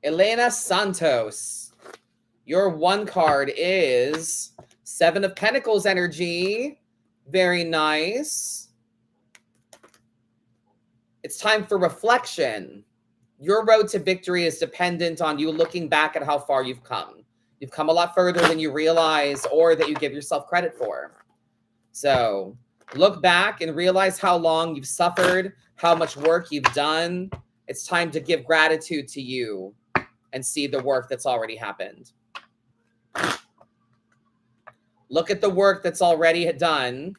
Elena Santos. Your one card is 7 of Pentacles energy. Very nice. It's time for reflection. Your road to victory is dependent on you looking back at how far you've come. You've come a lot further than you realize or that you give yourself credit for. So look back and realize how long you've suffered, how much work you've done. It's time to give gratitude to you and see the work that's already happened. Look at the work that's already done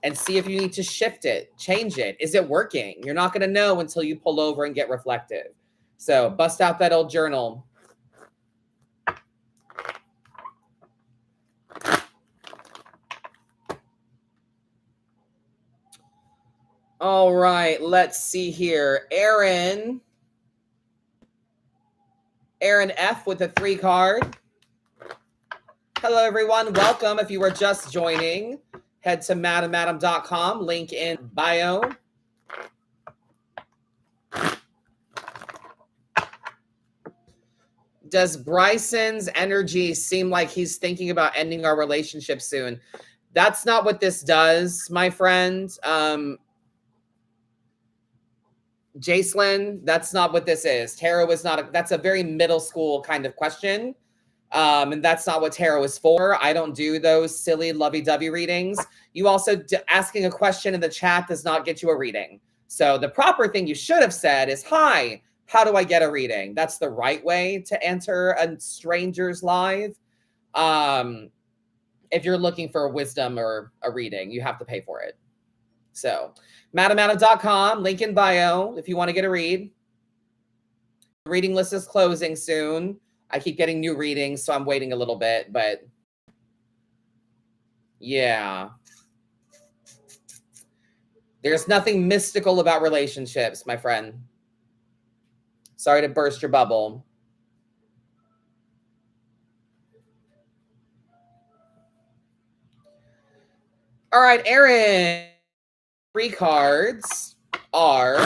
and see if you need to shift it, change it. Is it working? You're not going to know until you pull over and get reflective. So bust out that old journal. All right, let's see here. Aaron F with a 3 card. Hello, everyone. Welcome. If you are just joining, head to madamadam.com. Link in bio. Does Bryson's energy seem like he's thinking about ending our relationship soon? That's not what this does, my friend. Jacelyn, that's not what this is. Tarot is not that's a very middle school kind of question. And that's not what tarot is for. I don't do those silly lovey-dovey readings. You also asking a question in the chat does not get you a reading. So the proper thing you should have said is, hi, how do I get a reading? That's the right way to enter a stranger's live. If you're looking for wisdom or a reading, you have to pay for it. So madamadam.com, link in bio if you want to get a read. The reading list is closing soon. I keep getting new readings, so I'm waiting a little bit, but yeah. There's nothing mystical about relationships, my friend. Sorry to burst your bubble. All right, Aaron. 3 cards are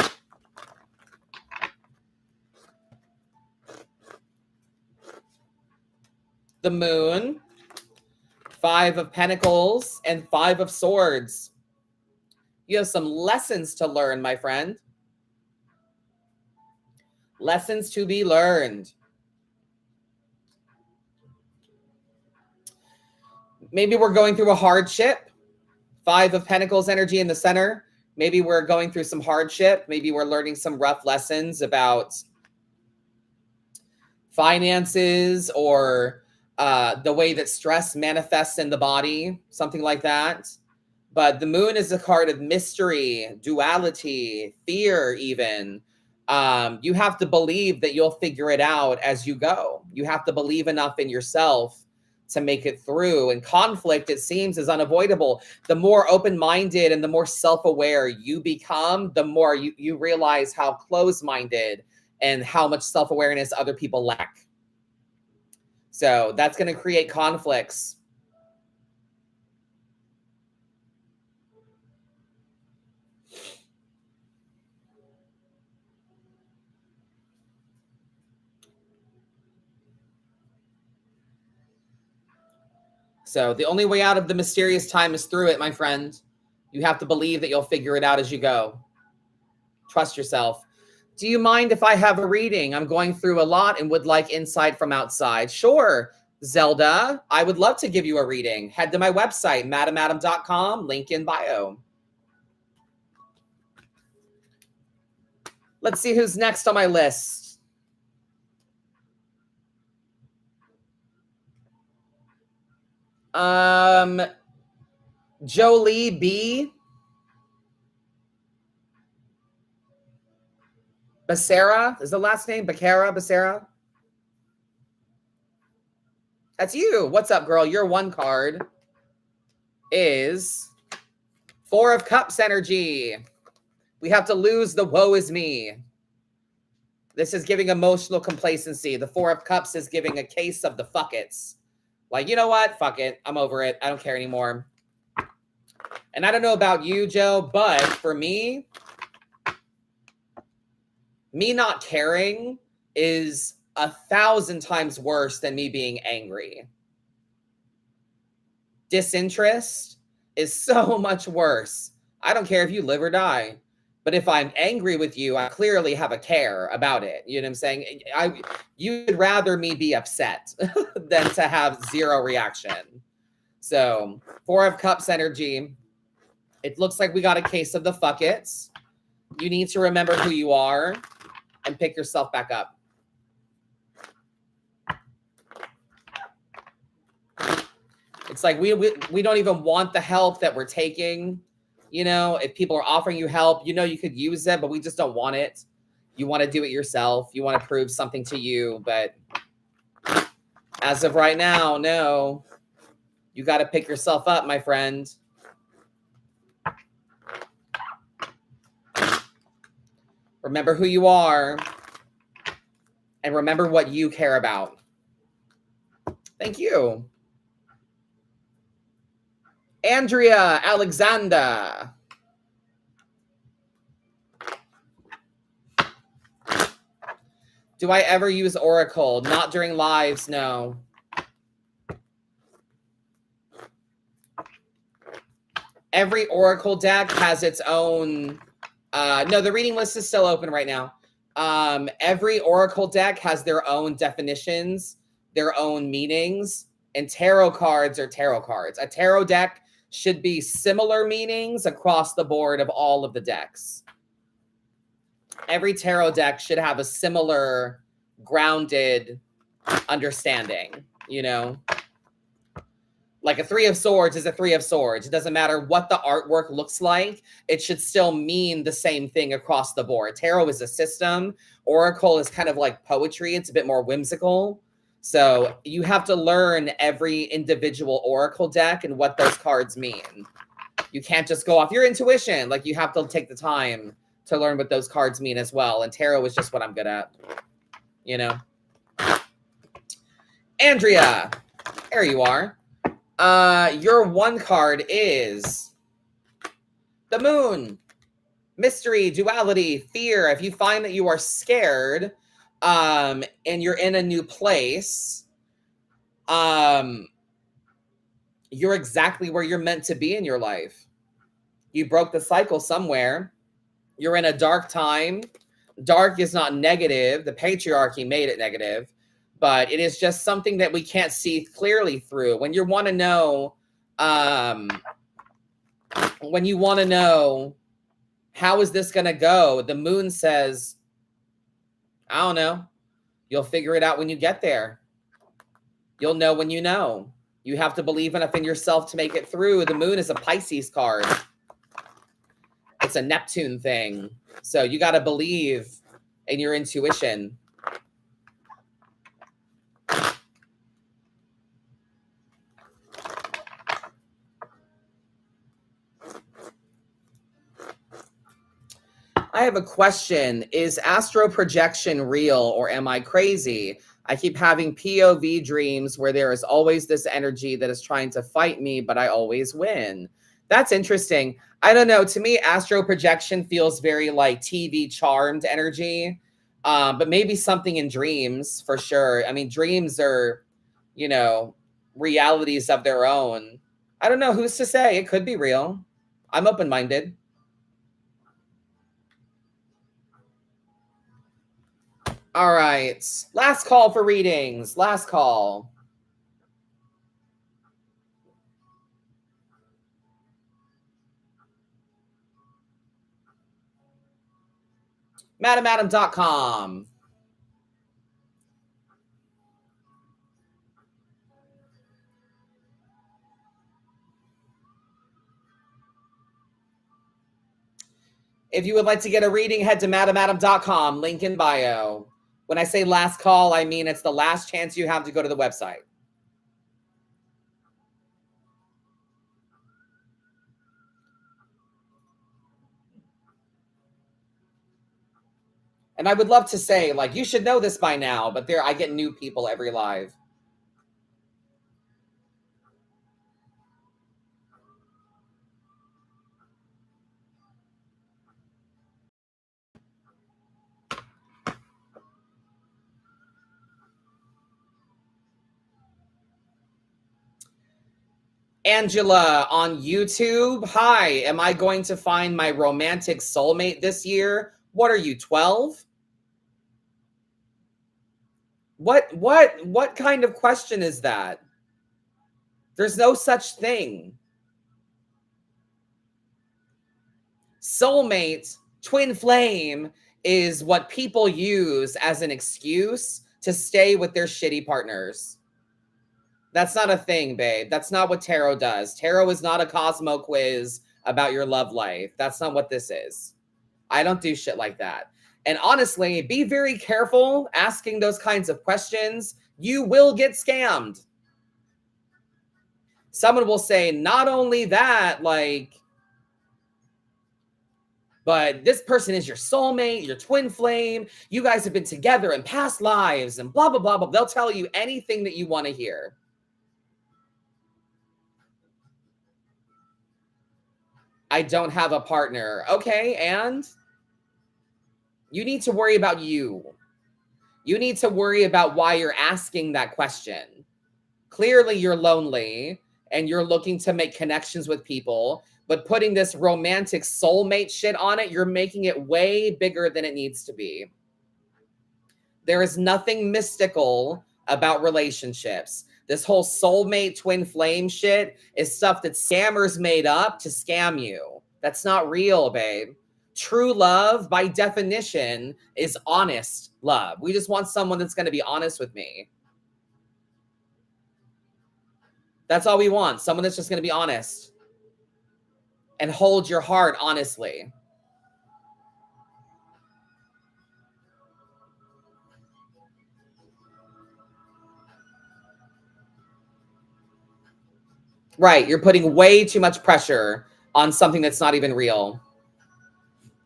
the Moon, 5 of Pentacles, and 5 of Swords. You have some lessons to learn, my friend. Lessons to be learned. Maybe we're going through a hardship. 5 of Pentacles energy in the center. Maybe we're going through some hardship. Maybe we're learning some rough lessons about finances or the way that stress manifests in the body, something like that. But the Moon is a card of mystery, duality, fear even. You have to believe that you'll figure it out as you go. You have to believe enough in yourself to make it through. And conflict, it seems, is unavoidable. The more open-minded and the more self-aware you become, the more you realize how closed-minded and how much self-awareness other people lack. So that's going to create conflicts. So the only way out of the mysterious time is through it, my friend. You have to believe that you'll figure it out as you go. Trust yourself. Do you mind if I have a reading? I'm going through a lot and would like insight from outside. Sure, Zelda. I would love to give you a reading. Head to my website, madamadam.com, link in bio. Let's see who's next on my list. Jolie B. Becerra is the last name. Becerra. That's you. What's up, girl? Your one card is 4 of Cups energy. We have to lose the woe is me. This is giving emotional complacency. The 4 of Cups is giving a case of the fuck-its. Like, you know what? Fuck it. I'm over it. I don't care anymore. And I don't know about you, Joe, but for me not caring is 1,000 times worse than me being angry. Disinterest is so much worse. I don't care if you live or die. But if I'm angry with you, I clearly have a care about it. You know what I'm saying? You'd rather me be upset than to have zero reaction. So 4 of Cups energy. It looks like we got a case of the fuck-its. You need to remember who you are and pick yourself back up. It's like we don't even want the help that we're taking. You know, if people are offering you help, you know you could use it, but we just don't want it. You want to do it yourself. You want to prove something to you. But as of right now, no. You got to pick yourself up, my friend. Remember who you are. And remember what you care about. Thank you. Andrea Alexander. Do I ever use Oracle? Not during lives, no. Every Oracle deck has its own... no, the reading list is still open right now. Every Oracle deck has their own definitions, their own meanings, and tarot cards are tarot cards. A tarot deck should be similar meanings across the board of all of the decks. Every tarot deck should have a similar grounded understanding, you know? Like a 3 of Swords is a 3 of Swords. It doesn't matter what the artwork looks like. It should still mean the same thing across the board. Tarot is a system. Oracle is kind of like poetry. It's a bit more whimsical. So you have to learn every individual Oracle deck and what those cards mean. You can't just go off your intuition. Like, you have to take the time to learn what those cards mean as well. And tarot is just what I'm good at, you know? Andrea, there you are. Your one card is the Moon. Mystery, duality, fear. If you find that you are scared, and you're in a new place, You're exactly where you're meant to be in your life. You broke the cycle somewhere. You're in a dark time. Dark is not negative. The patriarchy made it negative, but it is just something that we can't see clearly through. When you want to know, how is this going to go? The moon says, I don't know. You'll figure it out when you get there. You'll know when you know. You have to believe enough in yourself to make it through. The moon is a Pisces card. It's a Neptune thing. So you got to believe in your intuition. I have a question. Is astral projection real or am I crazy? I keep having POV dreams where there is always this energy that is trying to fight me, but I always win. That's interesting. I don't know. To me, astral projection feels very like TV charmed energy, but maybe something in dreams for sure. I mean, dreams are, realities of their own. I don't know. Who's to say? It could be real. I'm open-minded. All right. Last call for readings. Last call. MadamAdam.com. If you would like to get a reading, head to MadamAdam.com. Link in bio. When I say last call, I mean it's the last chance you have to go to the website. And I would love to say, like, you should know this by now, but I get new people every live. Angela on YouTube. Hi, am I going to find my romantic soulmate this year? What are you, 12? What kind of question is that? There's no such thing. Soulmate, twin flame is what people use as an excuse to stay with their shitty partners. That's not a thing, babe. That's not what tarot does. Tarot is not a Cosmo quiz about your love life. That's not what this is. I don't do shit like that. And honestly, be very careful asking those kinds of questions. You will get scammed. Someone will say, not only that, but this person is your soulmate, your twin flame. You guys have been together in past lives and blah, blah, blah, blah. They'll tell you anything that you want to hear. I don't have a partner. Okay, and you need to worry about you. You need to worry about why you're asking that question. Clearly, you're lonely and you're looking to make connections with people, but putting this romantic soulmate shit on it, you're making it way bigger than it needs to be. There is nothing mystical about relationships. This whole soulmate twin flame shit is stuff that scammers made up to scam you. That's not real, babe. True love, by definition, is honest love. We just want someone that's going to be honest with me. That's all we want. Someone that's just going to be honest and hold your heart honestly. Right. You're putting way too much pressure on something that's not even real.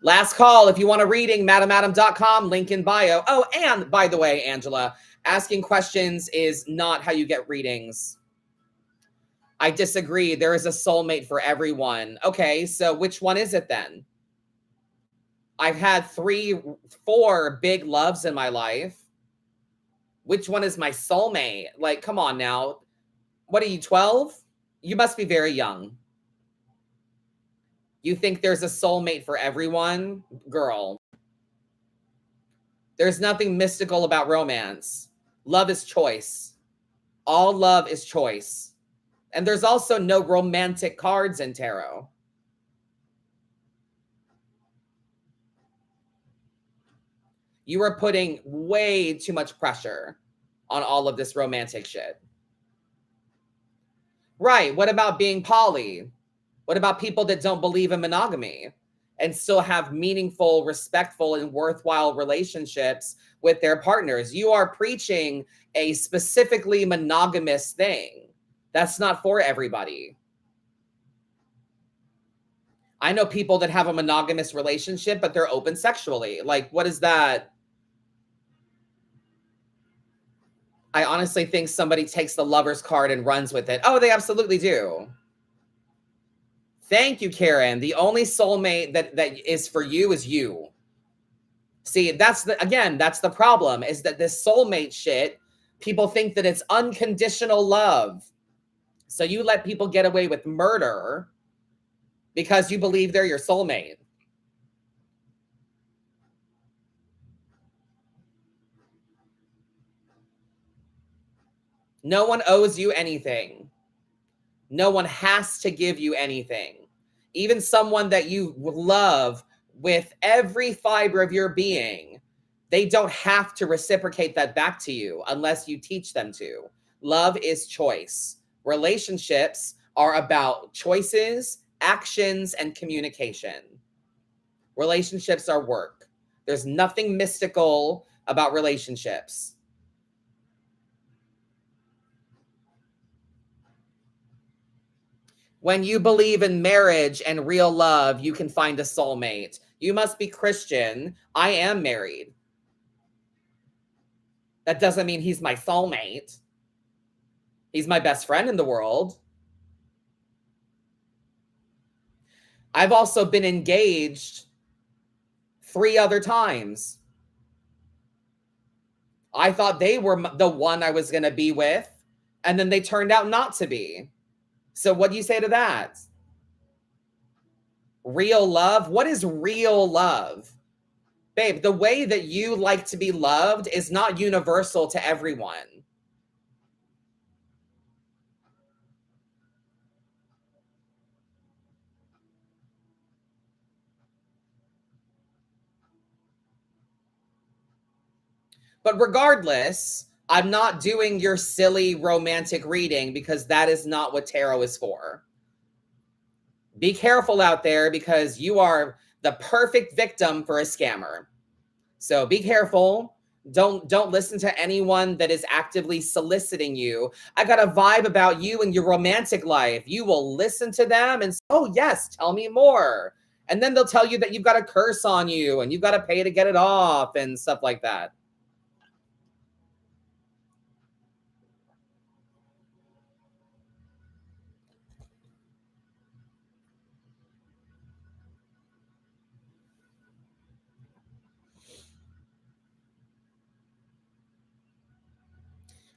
Last call. If you want a reading, MadamAdam.com, link in bio. Oh, and by the way, Angela, asking questions is not how you get readings. I disagree. There is a soulmate for everyone. Okay, so which one is it then? I've had 4 big loves in my life. Which one is my soulmate? Like, come on now. What are you, 12? You must be very young. You think there's a soulmate for everyone? Girl. There's nothing mystical about romance. Love is choice. All love is choice. And there's also no romantic cards in tarot. You are putting way too much pressure on all of this romantic shit. Right. What about being poly? What about people that don't believe in monogamy and still have meaningful, respectful, and worthwhile relationships with their partners? You are preaching a specifically monogamous thing. That's not for everybody. I know people that have a monogamous relationship, but they're open sexually. Like, what is that? I honestly think somebody takes the lover's card and runs with it. Oh, they absolutely do. Thank you, Karen. The only soulmate that is for you is you. See, that's the problem, is that this soulmate shit, people think that it's unconditional love. So you let people get away with murder because you believe they're your soulmate. No one owes you anything. No one has to give you anything. Even someone that you love with every fiber of your being, they don't have to reciprocate that back to you unless you teach them to. Love is choice. Relationships are about choices, actions, and communication. Relationships are work. There's nothing mystical about relationships. When you believe in marriage and real love, you can find a soulmate. You must be Christian. I am married. That doesn't mean he's my soulmate. He's my best friend in the world. I've also been engaged 3 other times. I thought they were the one I was going to be with, and then they turned out not to be. So what do you say to that? Real love? What is real love? Babe, the way that you like to be loved is not universal to everyone. But regardless, I'm not doing your silly romantic reading because that is not what tarot is for. Be careful out there because you are the perfect victim for a scammer. So be careful. Don't listen to anyone that is actively soliciting you. I got a vibe about you and your romantic life. You will listen to them and say, oh yes, tell me more. And then they'll tell you that you've got a curse on you and you've got to pay to get it off and stuff like that.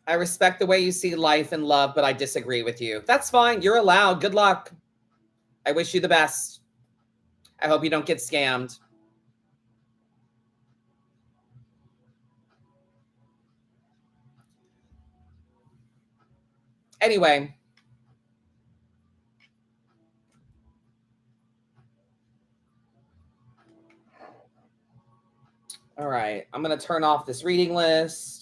I respect the way you see life and love, but I disagree with you. That's fine. You're allowed. Good luck. I wish you the best. I hope you don't get scammed. Anyway. All right. I'm going to turn off this reading list.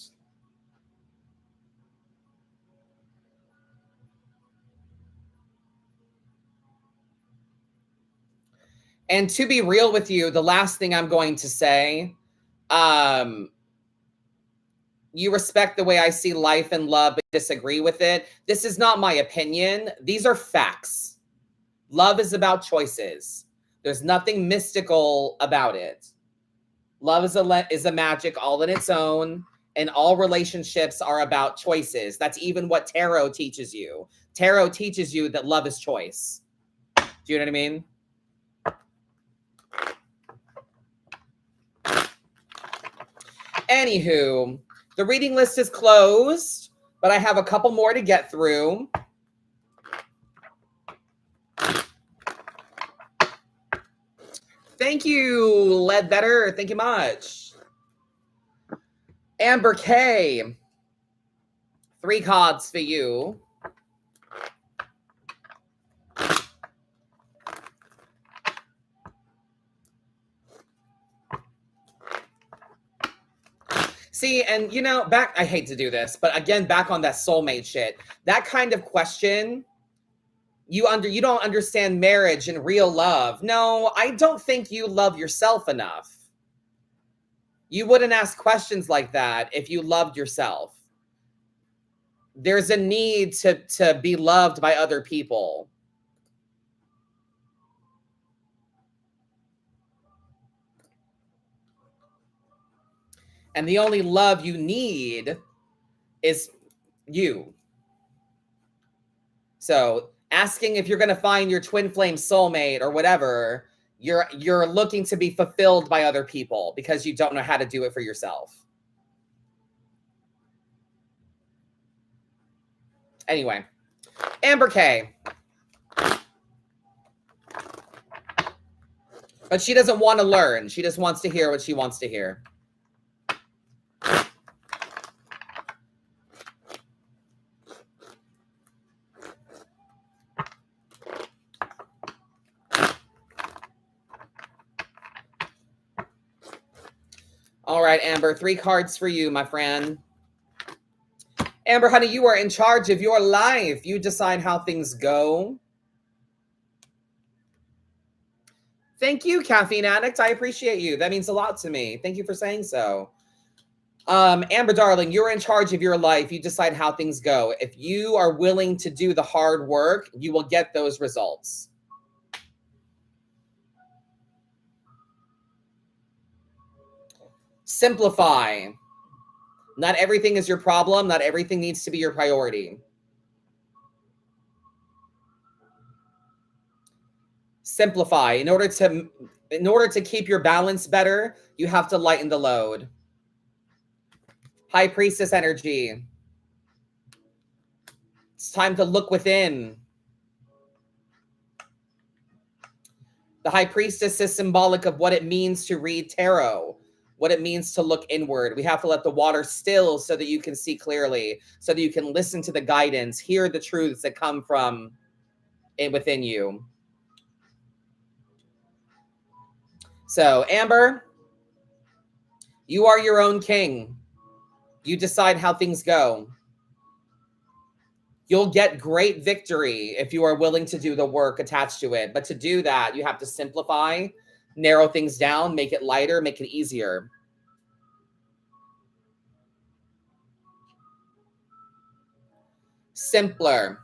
And to be real with you, the last thing I'm going to say, you respect the way I see life and love, but disagree with it. This is not my opinion. These are facts. Love is about choices. There's nothing mystical about it. Love is a magic all in its own, and all relationships are about choices. That's even what tarot teaches you. Tarot teaches you that love is choice. Do you know what I mean? Anywho, The reading list is closed, but I have a couple more to get through. Thank you, Ledbetter. Thank you much. Amber K. 3 cards for you. See, and you know, I hate to do this, but again, back on that soulmate shit, that kind of question, you don't understand marriage and real love. No, I don't think you love yourself enough. You wouldn't ask questions like that if you loved yourself. There's a need to be loved by other people. And the only love you need is you. So asking if you're going to find your twin flame soulmate or whatever, you're looking to be fulfilled by other people because you don't know how to do it for yourself. Anyway, Amber K. But she doesn't want to learn. She just wants to hear what she wants to hear. All right, Amber, 3 cards for you, my friend. Amber, honey, you are in charge of your life. You decide how things go. Thank you, Caffeine Addict. I appreciate you. That means a lot to me. Thank you for saying so. Amber, darling, you're in charge of your life. You decide how things go. If you are willing to do the hard work, you will get those results. Simplify. Not everything is your problem. Not everything needs to be your priority. Simplify. In order to keep your balance better, you have to lighten the load. High Priestess energy. It's time to look within. The High Priestess is symbolic of what it means to read tarot, what it means to look inward. We have to let the water still so that you can see clearly, so that you can listen to the guidance, hear the truths that come from within you. So, Amber, you are your own king. You decide how things go. You'll get great victory if you are willing to do the work attached to it. But to do that, you have to simplify, narrow things down, make it lighter, make it easier. Simpler.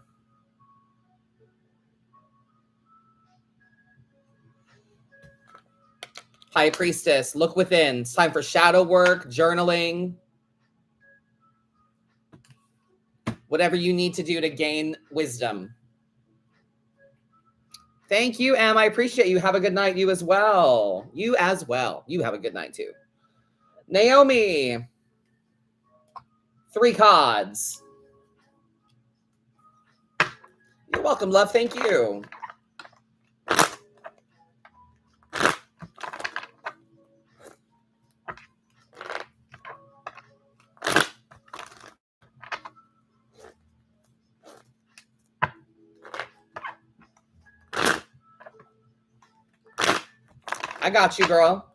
High Priestess, look within. It's time for shadow work, journaling. Whatever you need to do to gain wisdom. Thank you, Em. I appreciate you. Have a good night. You as well. You as well. You have a good night too. Naomi. 3 cards. You're welcome, love. Thank you. I got you, girl.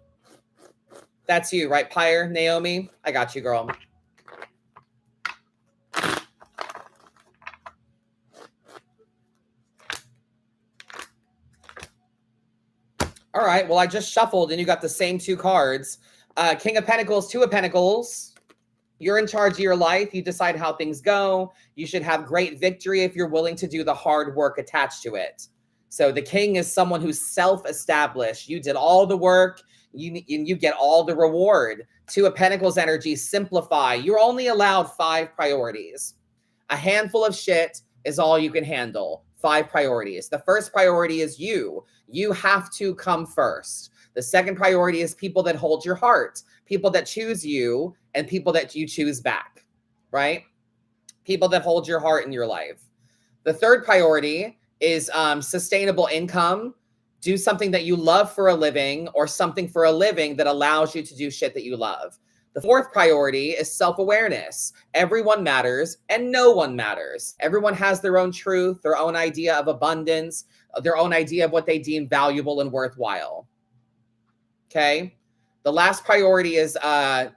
That's you, right, Pyre, Naomi? I got you, girl. All right, well, I just shuffled and you got the same 2 cards. King of Pentacles, 2 of Pentacles. You're in charge of your life. You decide how things go. You should have great victory if you're willing to do the hard work attached to it. So the king is someone who's self-established. You did all the work. You get all the reward. 2 of Pentacles energy, simplify. You're only allowed 5 priorities. A handful of shit is all you can handle. 5 priorities. The first priority is you. You have to come first. The second priority is people that hold your heart, people that choose you and people that you choose back, right? People that hold your heart in your life. The third priority is sustainable income. Do something that you love for a living, or something for a living that allows you to do shit that you love. The fourth priority is self-awareness. Everyone matters and no one matters. Everyone has their own truth, their own idea of abundance, their own idea of what they deem valuable and worthwhile. Okay? The last priority is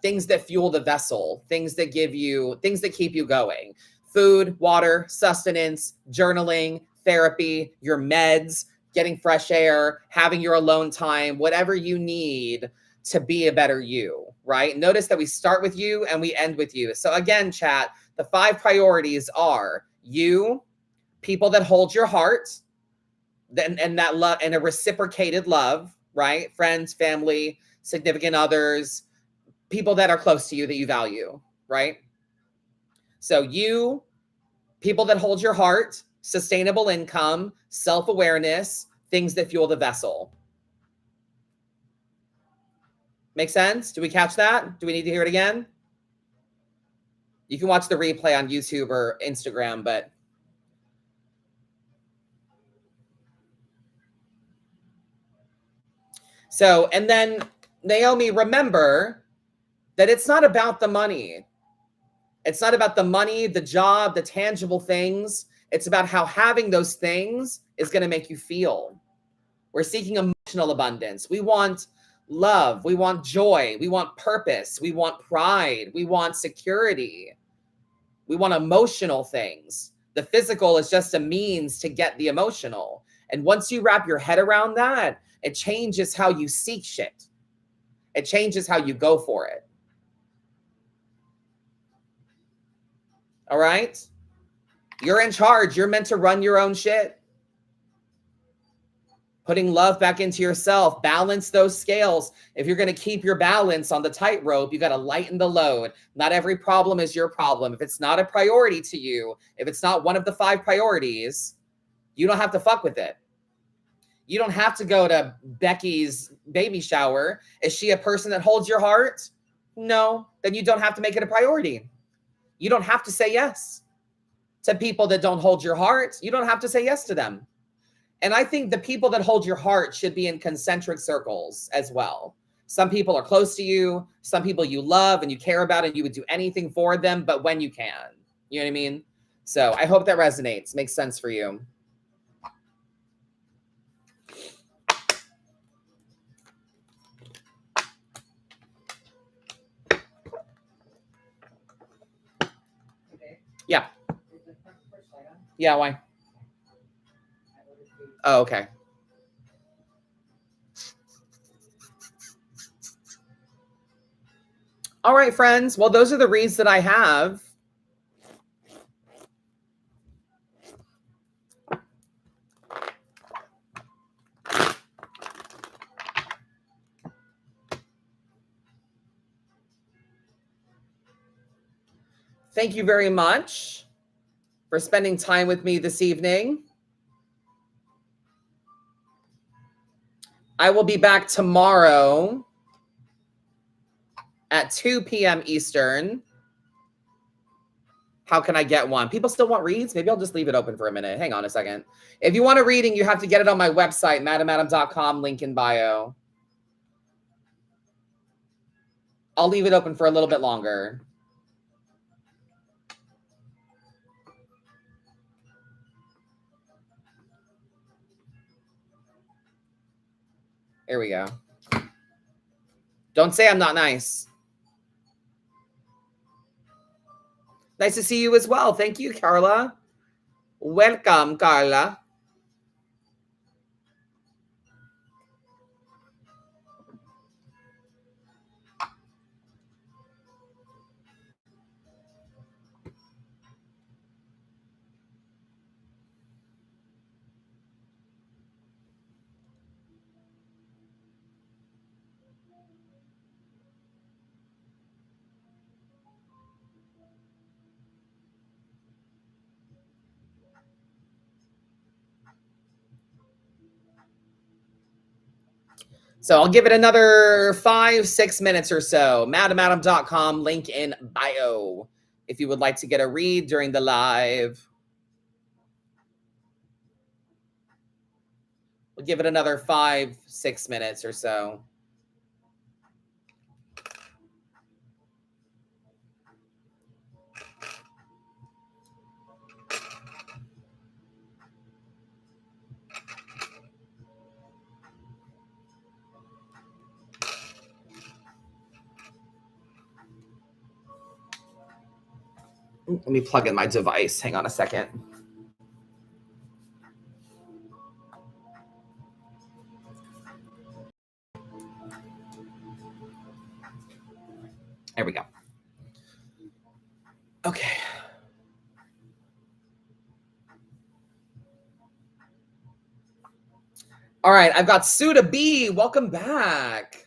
things that fuel the vessel, things that keep you going. Food, water, sustenance, journaling, therapy, your meds, getting fresh air, having your alone time, whatever you need to be a better you, right? Notice that we start with you and we end with you. So again, chat, the 5 priorities are you, people that hold your heart, and that love, and a reciprocated love, right? Friends, family, significant others, people that are close to you that you value, right? So you, people that hold your heart, sustainable income, self-awareness, things that fuel the vessel. Make sense? Do we catch that? Do we need to hear it again? You can watch the replay on YouTube or Instagram, but so, and then Naomi, remember that it's not about the money. It's not about the money, the job, the tangible things. It's about how having those things is going to make you feel. We're seeking emotional abundance. We want love. We want joy. We want purpose. We want pride. We want security. We want emotional things. The physical is just a means to get the emotional. And once you wrap your head around that, it changes how you seek shit. It changes how you go for it. All right? You're in charge. You're meant to run your own shit. Putting love back into yourself, balance those scales. If you're going to keep your balance on the tightrope, you got to lighten the load. Not every problem is your problem. If it's not a priority to you, if it's not one of the 5 priorities, you don't have to fuck with it. You don't have to go to Becky's baby shower. Is she a person that holds your heart? No, then you don't have to make it a priority. You don't have to say yes to people that don't hold your heart. You don't have to say yes to them. And I think the people that hold your heart should be in concentric circles as well. Some people are close to you. Some people you love and you care about and you would do anything for them, but when you can. You know what I mean? So I hope that resonates, makes sense for you. Yeah. Yeah, why? Oh, okay. All right, friends. Well, those are the reads that I have. Thank you very much for spending time with me this evening. I will be back tomorrow at 2 p.m. Eastern. How can I get one? People still want reads? Maybe I'll just leave it open for a minute. Hang on a second. If you want a reading, you have to get it on my website, madamadam.com, link in bio. I'll leave it open for a little bit longer. Here we go. Don't say I'm not nice. Nice to see you as well. Thank you, Carla. Welcome, Carla. So I'll give it another 5-6 minutes or so. MadamadamAdam.com, link in bio, if you would like to get a read during the live. We'll give it another 5-6 minutes or so. Let me plug in my device. Hang on a second. There we go. Okay. All right, I've got Suda B. Welcome back.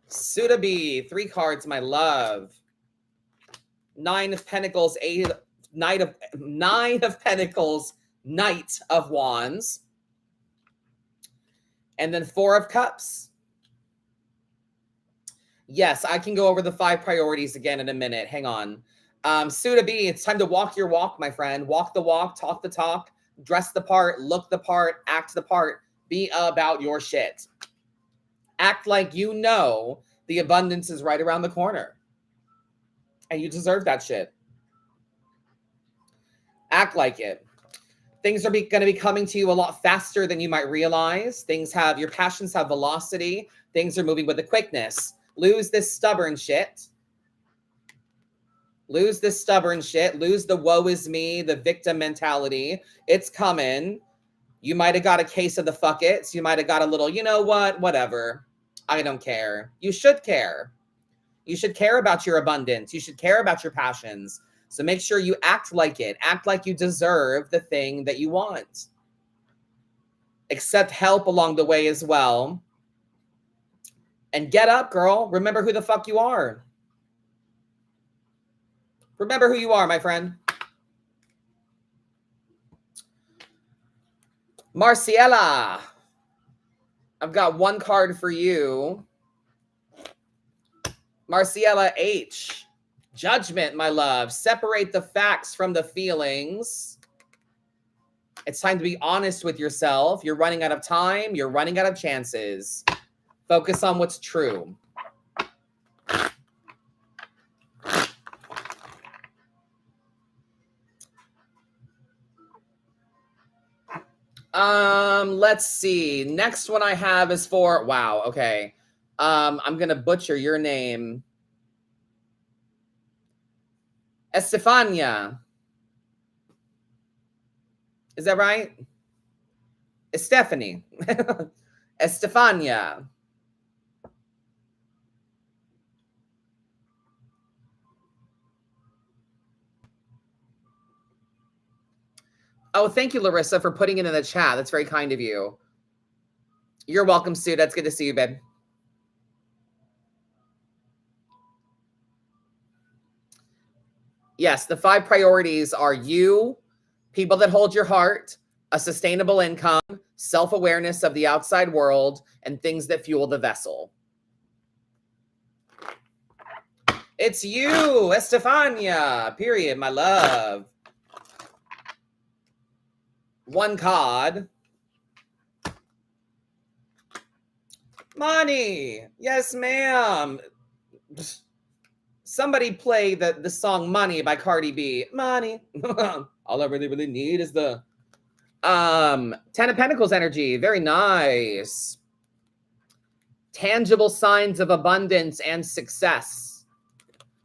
Suda B, 3 cards, my love. 9 of Pentacles, 9 of Pentacles, Knight of Wands. And then 4 of Cups. Yes, I can go over the 5 priorities again in a minute. Hang on. Suda B, it's time to walk your walk, my friend. Walk the walk, talk the talk, dress the part, look the part, act the part. Be about your shit. Act like you know the abundance is right around the corner. And you deserve that shit. Act like it. Things are going to be coming to you a lot faster than you might realize. Your passions have velocity. Things are moving with a quickness. Lose this stubborn shit. Lose this stubborn shit. Lose the woe is me, the victim mentality. It's coming. You might have got a case of the fuck it's. You might have got a little, you know what, whatever. I don't care. You should care. You should care about your abundance. You should care about your passions. So make sure you act like it. Act like you deserve the thing that you want. Accept help along the way as well. And get up, girl. Remember who the fuck you are. Remember who you are, my friend. Marciela, I've got 1 card for you. Marciela H. Judgment, my love. Separate the facts from the feelings. It's time to be honest with yourself. You're running out of time. You're running out of chances. Focus on what's true. Let's see. Next one I have is for, wow, okay. I'm going to butcher your name. Estefania. Is that right? Stephanie. Estefania. Oh, thank you, Larissa, for putting it in the chat. That's very kind of you. You're welcome, Sue. That's good to see you, babe. Yes, the 5 priorities are you, people that hold your heart, a sustainable income, self-awareness of the outside world, and things that fuel the vessel. It's you, Estefania, period, my love. 1 card. Money. Yes, ma'am. Somebody play the song Money by Cardi B. Money. All I really need is the 10 of Pentacles energy. Very nice. Tangible signs of abundance and success.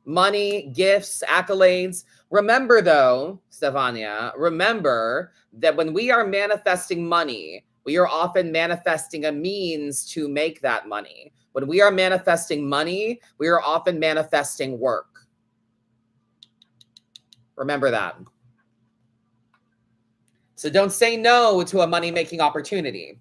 Money, gifts, accolades. Remember though, Stefania, remember that when we are manifesting money, we are often manifesting a means to make that money. When we are manifesting money, we are often manifesting work. Remember that. So don't say no to a money-making opportunity.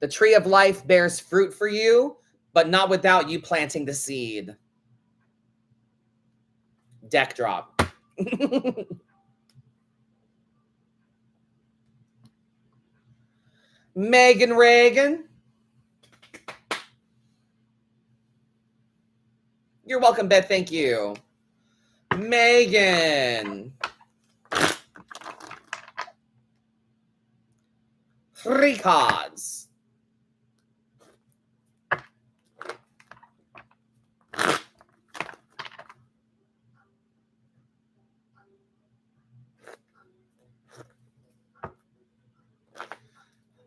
The tree of life bears fruit for you, but not without you planting the seed. Deck drop. Megan Reagan. You're welcome, Beth. Thank you. Megan. Three cards.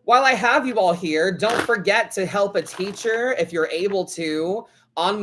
While I have you all here, don't forget to help a teacher if you're able to. On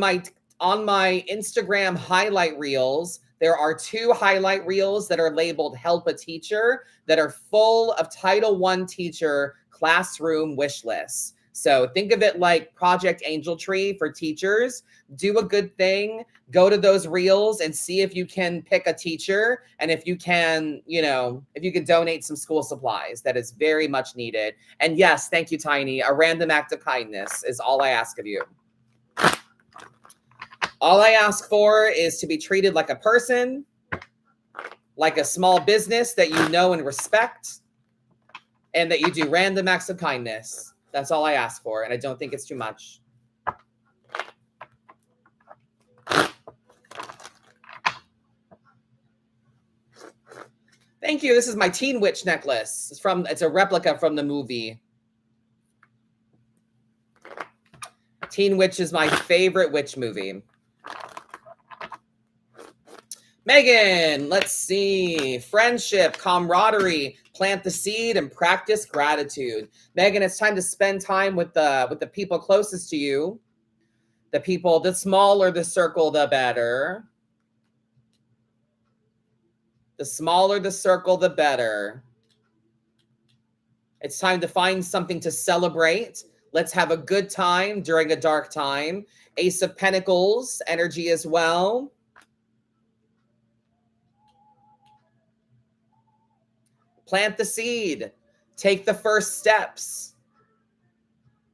my Instagram highlight reels, there are 2 highlight reels that are labeled Help a Teacher that are full of Title I teacher classroom wish lists. So think of it like Project Angel Tree for teachers. Do a good thing. Go to those reels and see if you can pick a teacher. And if you can, if you could donate some school supplies, that is very much needed. And yes, thank you, Tiny. A random act of kindness is all I ask of you. All I ask for is to be treated like a person, like a small business that you know and respect, and that you do random acts of kindness. That's all I ask for, and I don't think it's too much. Thank you. This is my Teen Witch necklace. It's a replica from the movie. Teen Witch is my favorite witch movie. Megan, let's see. Friendship, camaraderie, plant the seed, and practice gratitude. Megan, it's time to spend time with the people closest to you. The smaller the circle, the better. The smaller the circle, the better. It's time to find something to celebrate. Let's have a good time during a dark time. Ace of Pentacles energy as well. Plant the seed. Take the first steps.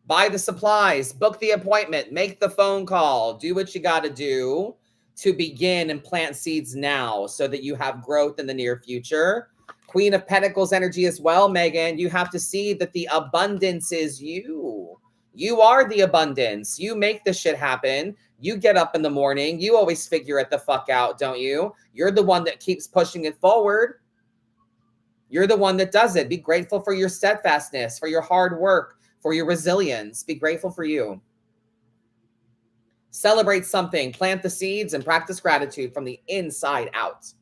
Buy the supplies. Book the appointment. Make the phone call. Do what you got to do to begin and plant seeds now so that you have growth in the near future. Queen of Pentacles energy as well, Megan. You have to see that the abundance is you. You are the abundance. You make the shit happen. You get up in the morning. You always figure it the fuck out, don't you? You're the one that keeps pushing it forward. You're the one that does it. Be grateful for your steadfastness, for your hard work, for your resilience. Be grateful for you. Celebrate something, plant the seeds, and practice gratitude from the inside out.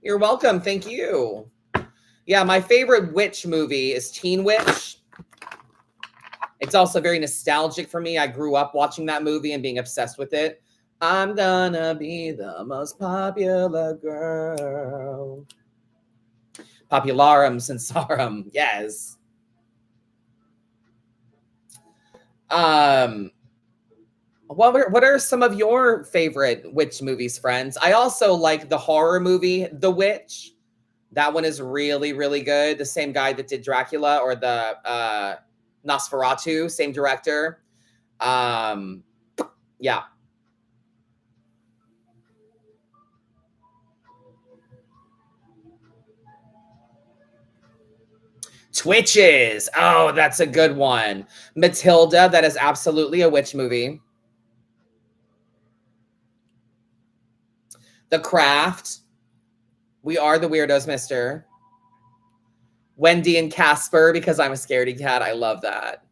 You're welcome. Thank you. Yeah, my favorite witch movie is Teen Witch. It's also very nostalgic for me. I grew up watching that movie and being obsessed with it. I'm gonna be the most popular girl. Popularum Sensarum. Yes. What are some of your favorite witch movies, friends? I also like the horror movie, The Witch. That one is really, really good. The same guy that did Dracula, or the Nosferatu, same director. Yeah. Twitches. Oh, that's a good one. Matilda, that is absolutely a witch movie. The Craft. We Are the Weirdos, Mister. Wendy and Casper, because I'm a scaredy cat. I love that.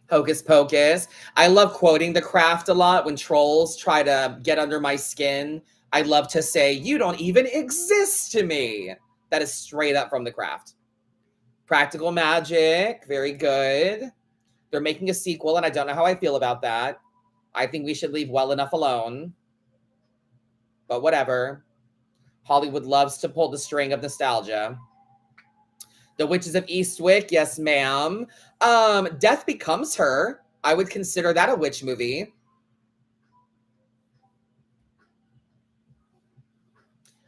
Hocus Pocus. I love quoting The Craft a lot when trolls try to get under my skin. I love to say, you don't even exist to me. That is straight up from The Craft. Practical Magic, very good. They're making a sequel, and I don't know how I feel about that. I think we should leave Well Enough alone. But whatever. Hollywood loves to pull the string of nostalgia. The Witches of Eastwick, yes, ma'am. Death Becomes Her. I would consider that a witch movie.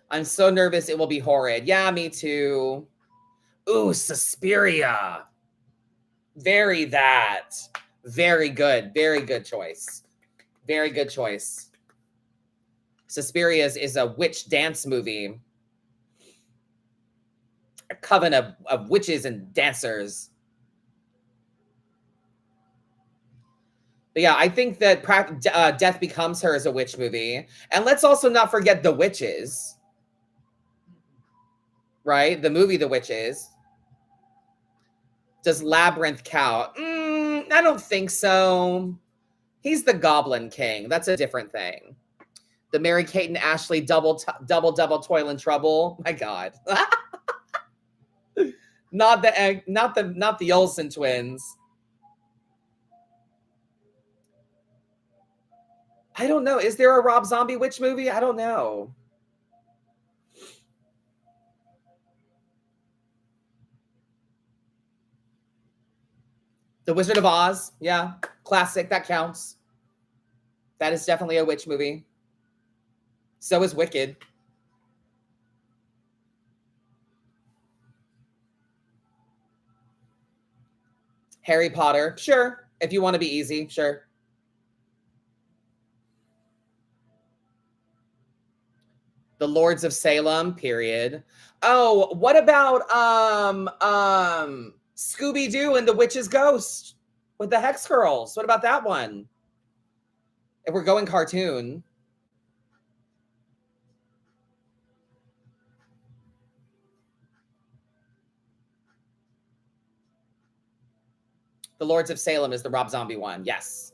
I'm so nervous it will be horrid. Yeah, me too. Ooh, Suspiria. Very that. Very good. Very good choice. Very good choice. Suspiria is a witch dance movie. A coven of witches and dancers. But yeah, I think that Death Becomes Her is a witch movie. And let's also not forget The Witches. Right? The movie The Witches. Does Labyrinth count? I don't think so. He's the Goblin King. That's a different thing. The Mary-Kate and Ashley double toil and trouble. My God. not the Olsen twins. I don't know. Is there a Rob Zombie witch movie? I don't know. The Wizard of Oz. Yeah. Classic. That counts. That is definitely a witch movie. So is Wicked. Harry Potter. Sure. If you want to be easy, sure. The Lords of Salem, period. Oh, what about Scooby-Doo and the Witch's Ghost with the Hex Girls? What about that one? If we're going cartoon. The Lords of Salem is the Rob Zombie one. Yes.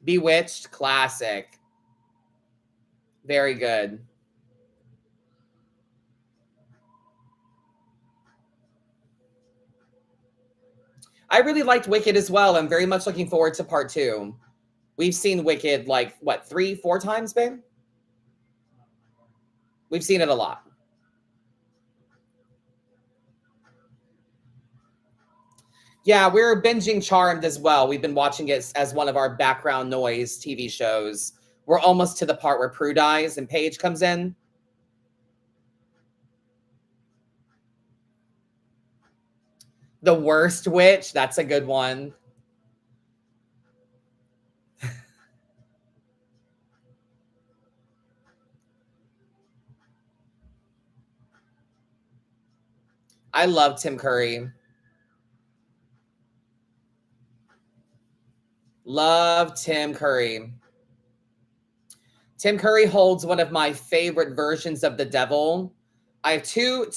Bewitched, classic. Very good. I really liked Wicked as well. I'm very much looking forward to part 2. We've seen Wicked like, what, 3-4 times, babe? We've seen it a lot. Yeah, we're binging Charmed as well. We've been watching it as one of our background noise TV shows. We're almost to the part where Prue dies and Paige comes in. The Worst Witch, that's a good one. I love Tim Curry. Love Tim Curry. Tim Curry holds one of my favorite versions of the devil. I have two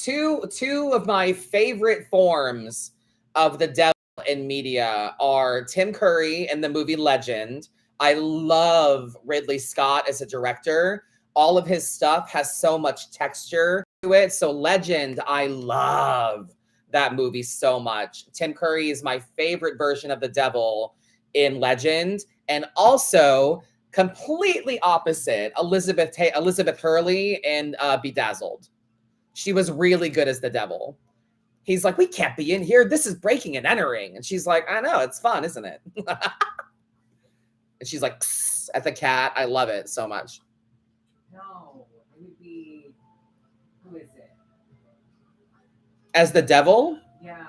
of my favorite forms of the devil in media are Tim Curry in the movie Legend. I love Ridley Scott as a director. All of his stuff has so much texture to it. So Legend, I love that movie so much. Tim Curry is my favorite version of the devil in Legend. And also completely opposite, Elizabeth Hurley in Bedazzled. She was really good as the devil. He's like, we can't be in here. This is breaking and entering. And she's like, I know, it's fun, isn't it? And she's like, at the cat. I love it so much. No, it would be, who is it? As the devil? Yeah.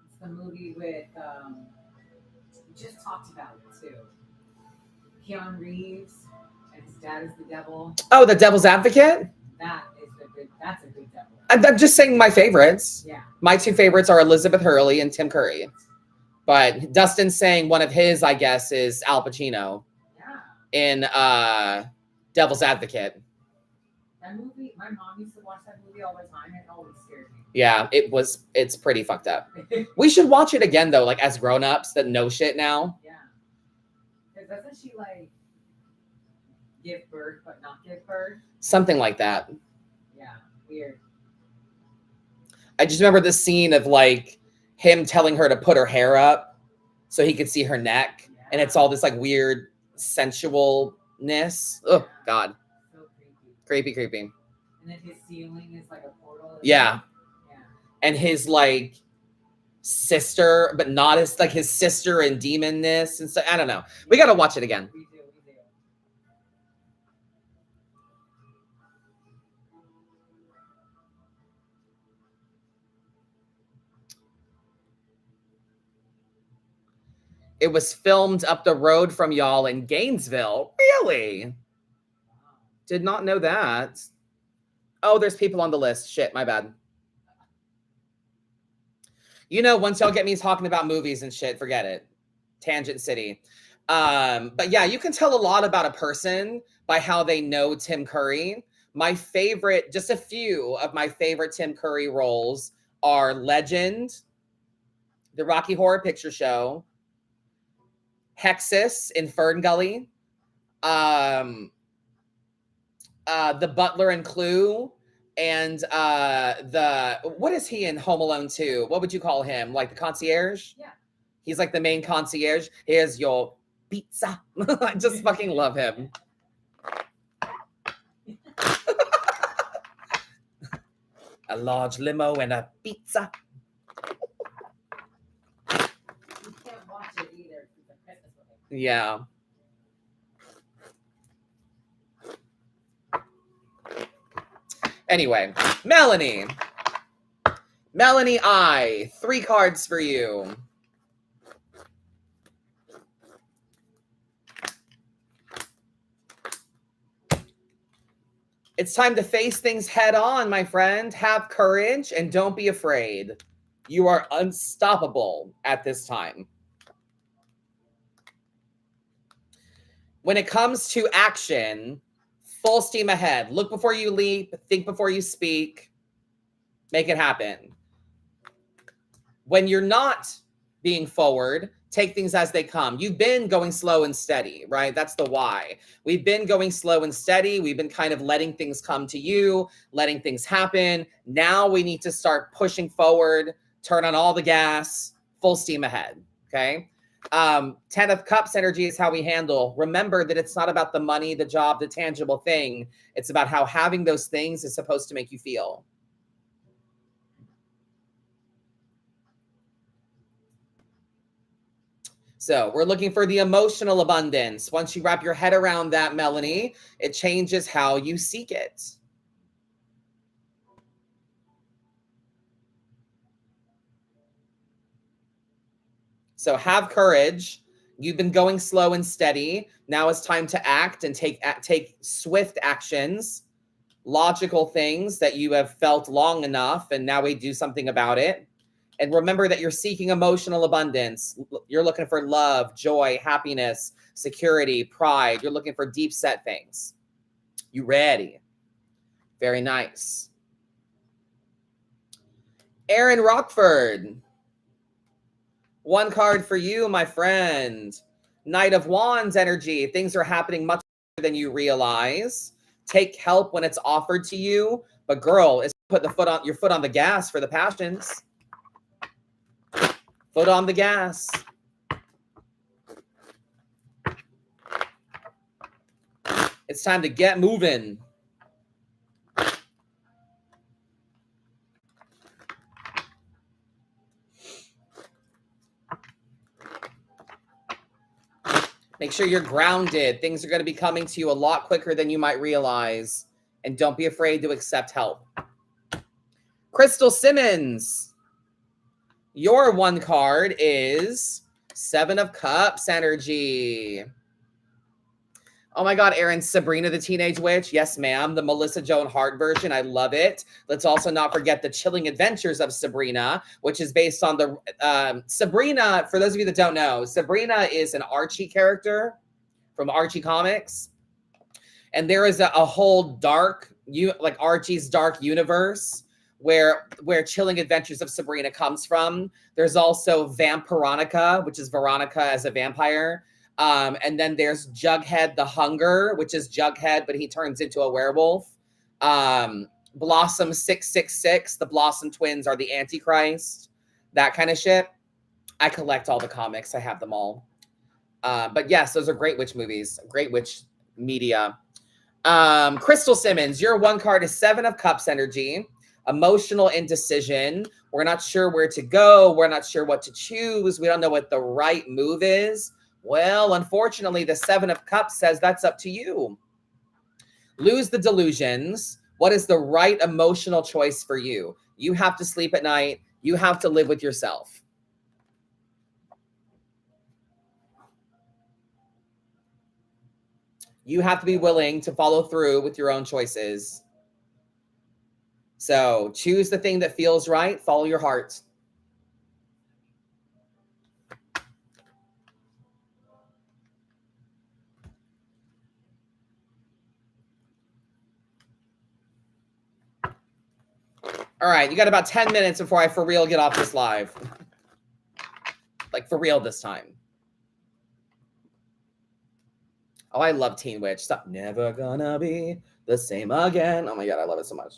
It's the movie with, we just talked about it too. Keanu Reeves and his dad is the devil. Oh, The Devil's Advocate? That's a good devil. I'm just saying my favorites. Yeah. My 2 favorites are Elizabeth Hurley and Tim Curry. But Dustin's saying one of his, I guess, is Al Pacino. Yeah. In Devil's Advocate. That movie, my mom used to watch that movie all the time and it always scared me. Yeah, it's pretty fucked up. We should watch it again though, like as grown-ups that know shit now. Yeah. Because doesn't she like give birth but not give birth? Something like that. Yeah, weird. I just remember the scene of like him telling her to put her hair up so he could see her neck. Yeah. And it's all this like weird sensualness. Oh God. So creepy. Creepy. And then his ceiling is like a portal. Yeah. Yeah. And his like sister, but not as like his sister and demonness and stuff. I don't know. We gotta watch it again. We do. It was filmed up the road from y'all in Gainesville. Really? Wow. Did not know that. Oh, there's people on the list. Shit, my bad. You know, once y'all get me talking about movies and shit, forget it. Tangent City. But yeah, you can tell a lot about a person by how they know Tim Curry. My favorite, just a few of my favorite Tim Curry roles are Legend, The Rocky Horror Picture Show, Hexus in Fern Gully, The Butler and Clue, and what is he in Home Alone 2? What would you call him? Like the concierge? Yeah. He's like the main concierge. Here's your pizza. I just fucking love him. A large limo and a pizza. You can't watch it either. It's a Christmas movie. Yeah. Anyway, Melanie. Melanie I. 3 cards for you. It's time to face things head on, my friend. Have courage and don't be afraid. You are unstoppable at this time. When it comes to action, full steam ahead. Look before you leap. Think before you speak. Make it happen. When you're not being forward, take things as they come. You've been going slow and steady, right? That's the why. We've been going slow and steady. We've been kind of letting things come to you, letting things happen. Now we need to start pushing forward, turn on all the gas, full steam ahead, okay? 10 of Cups energy is how we handle. Remember that it's not about the money, the job, the tangible thing. It's about how having those things is supposed to make you feel. So we're looking for the emotional abundance. Once you wrap your head around that, Melanie, it changes how you seek it. So have courage. You've been going slow and steady. Now it's time to act and take swift actions, logical things that you have felt long enough, and now we do something about it. And remember that you're seeking emotional abundance. You're looking for love, joy, happiness, security, pride. You're looking for deep set things. You ready? Very nice. Aaron Rockford. 1 card for you, my friend. Knight of Wands energy. Things are happening much faster than you realize. Take help when it's offered to you. But girl, it's put your foot on the gas for the passions. Foot on the gas. It's time to get moving. Make sure you're grounded. Things are going to be coming to you a lot quicker than you might realize. And don't be afraid to accept help. Crystal Simmons. Your 1 card is 7 of Cups energy. Oh my God, Aaron, Sabrina the Teenage Witch. Yes, ma'am. The Melissa Joan Hart version. I love it. Let's also not forget the Chilling Adventures of Sabrina, which is based on the Sabrina. For those of you that don't know, Sabrina is an Archie character from Archie Comics. And there is a whole dark Archie's Dark Universe, where Chilling Adventures of Sabrina comes from. There's also Vampironica, which is Veronica as a vampire. And then there's Jughead the Hunger, which is Jughead, but he turns into a werewolf. Blossom 666, the Blossom twins are the Antichrist, that kind of shit. I collect all the comics. I have them all. But yes, those are great witch movies, great witch media. Crystal Simmons, your one card is 7 of Cups energy, emotional indecision. We're not sure where to go. We're not sure what to choose. We don't know what the right move is. Well, unfortunately, the 7 of Cups says that's up to you. Lose the delusions. What is the right emotional choice for you? You have to sleep at night. You have to live with yourself. You have to be willing to follow through with your own choices. So choose the thing that feels right. Follow your heart. All right, you got about 10 minutes before I for real get off this live. Like for real this time. Oh, I love Teen Witch. Stop. Never gonna be the same again. Oh my God, I love it so much.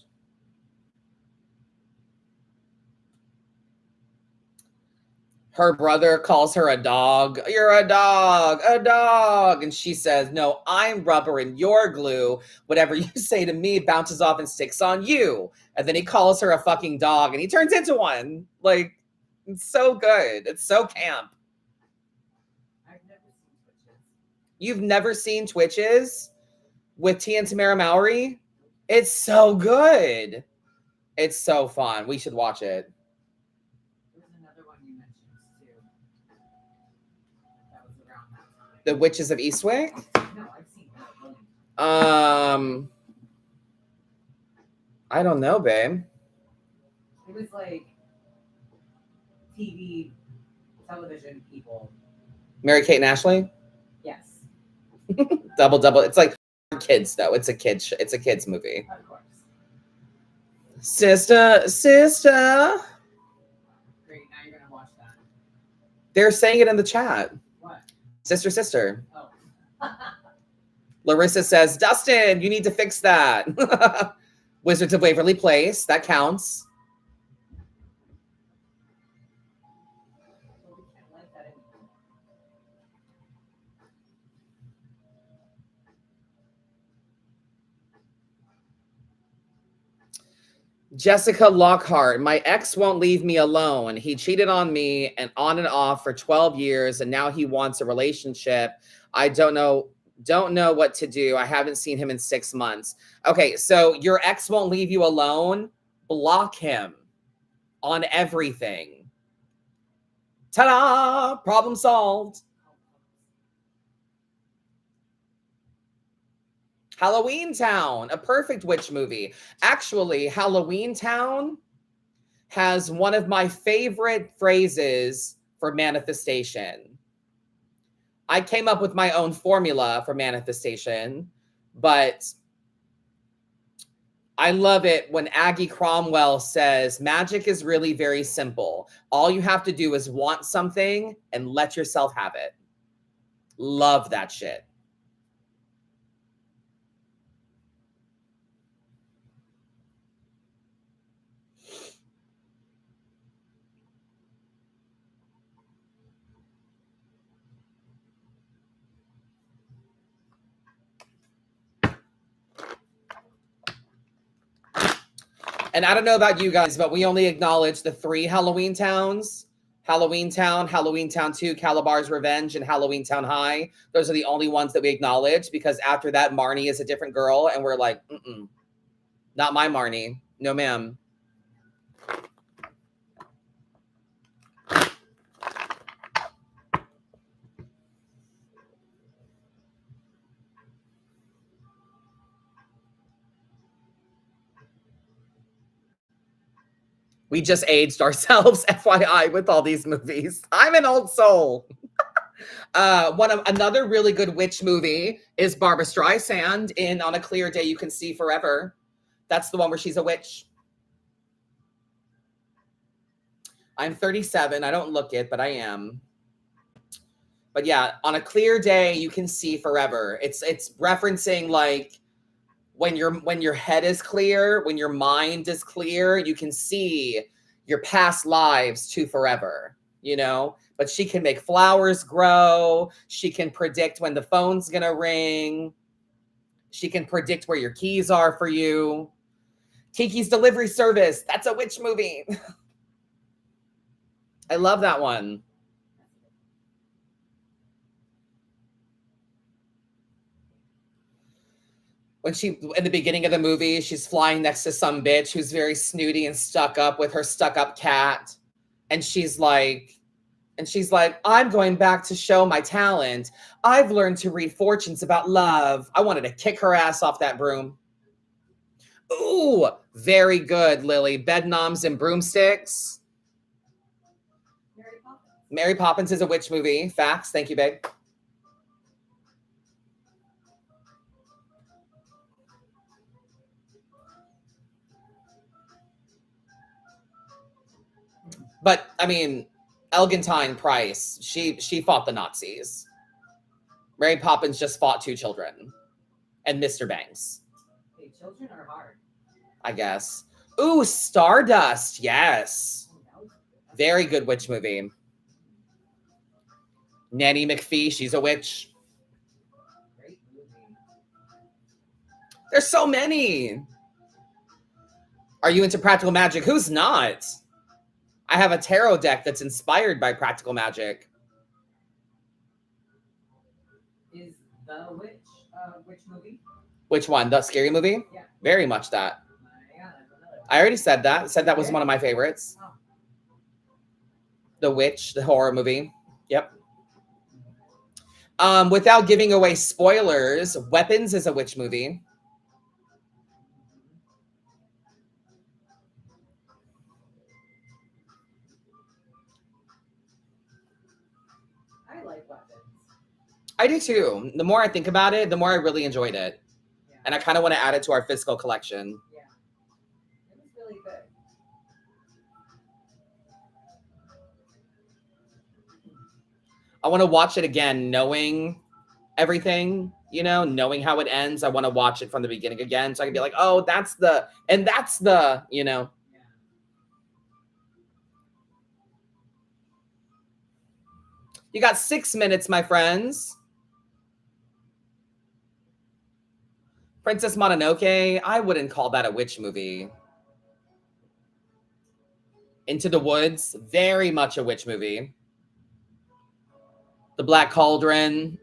Her brother calls her a dog. You're a dog, a dog. And she says, no, I'm rubber and you're glue. Whatever you say to me bounces off and sticks on you. And then he calls her a fucking dog and he turns into one. Like, it's so good. It's so camp. I've never seen Twitches. You've never seen Twitches with Tia and Tamara Mowry? It's so good. It's so fun. We should watch it. The Witches of Eastwick? No, I've seen that. I don't know, babe. It was like television people. Mary-Kate and Ashley? Yes. Double. It's like kids, though. It's a kids movie. Of course. Sister. Great, now you're gonna watch that. They're saying it in the chat. What? Sister. Oh. Larissa says, Dustin, you need to fix that. Wizards of Waverly Place, that counts. Well, we can't like that anymore. Jessica Lockhart, my ex won't leave me alone. He cheated on me and on and off for 12 years, and now he wants a relationship. I don't know what to do. I haven't seen him in 6 months. Okay, so your ex won't leave you alone. Block him on everything. Ta-da! Problem solved. Halloween Town, a perfect witch movie. Actually, Halloween Town has one of my favorite phrases for manifestation. I came up with my own formula for manifestation, but I love it when Aggie Cromwell says, magic is really very simple. All you have to do is want something and let yourself have it. Love that shit. And I don't know about you guys, but we only acknowledge the 3 Halloween towns. Halloween Town, Halloween Town 2, Calabar's Revenge, and Halloween Town High. Those are the only ones that we acknowledge because after that, Marnie is a different girl. And we're like, not my Marnie. No, ma'am. We just aged ourselves, FYI, with all these movies. I'm an old soul. Another really good witch movie is Barbra Streisand in On a Clear Day You Can See Forever. That's the one where she's a witch. I'm 37. I don't look it, but I am. But yeah, on a clear day, you can see forever. It's referencing like when your head is clear, when your mind is clear, you can see your past lives to forever, you know? But she can make flowers grow. She can predict when the phone's gonna ring. She can predict where your keys are for you. Kiki's Delivery Service. That's a witch movie. I love that one. When she, in the beginning of the movie, she's flying next to some bitch who's very snooty and stuck up with her stuck up cat. And she's like, I'm going back to show my talent. I've learned to read fortunes about love. I wanted to kick her ass off that broom. Ooh, very good, Lily. Bedknobs and Broomsticks. Mary Poppins is a witch movie. Facts. Thank you, babe. But I mean, Elgantine Price, she fought the Nazis. Mary Poppins just fought 2 children. And Mr. Banks. Hey, children are hard. I guess. Ooh, Stardust. Yes. Very good witch movie. Nanny McPhee, she's a witch. Great movie. There's so many. Are you into practical magic? Who's not? I have a tarot deck that's inspired by practical magic. Is The Witch which movie? Which one? The scary movie? Yeah. Very much that. Yeah, that's another one. I already said that. Said that was one of my favorites. Oh. The Witch, the horror movie. Yep. Without giving away spoilers, Weapons is a witch movie. I like Weapons. I do too. The more I think about it, the more I really enjoyed it. Yeah. And I kind of want to add it to our physical collection. Yeah. It was really good. I want to watch it again, knowing everything, you know, knowing how it ends. I want to watch it from the beginning again. So I can be like, oh, that's the, you know. Yeah. You got 6 minutes, my friends. Princess Mononoke, I wouldn't call that a witch movie. Into the Woods, very much a witch movie. The Black Cauldron,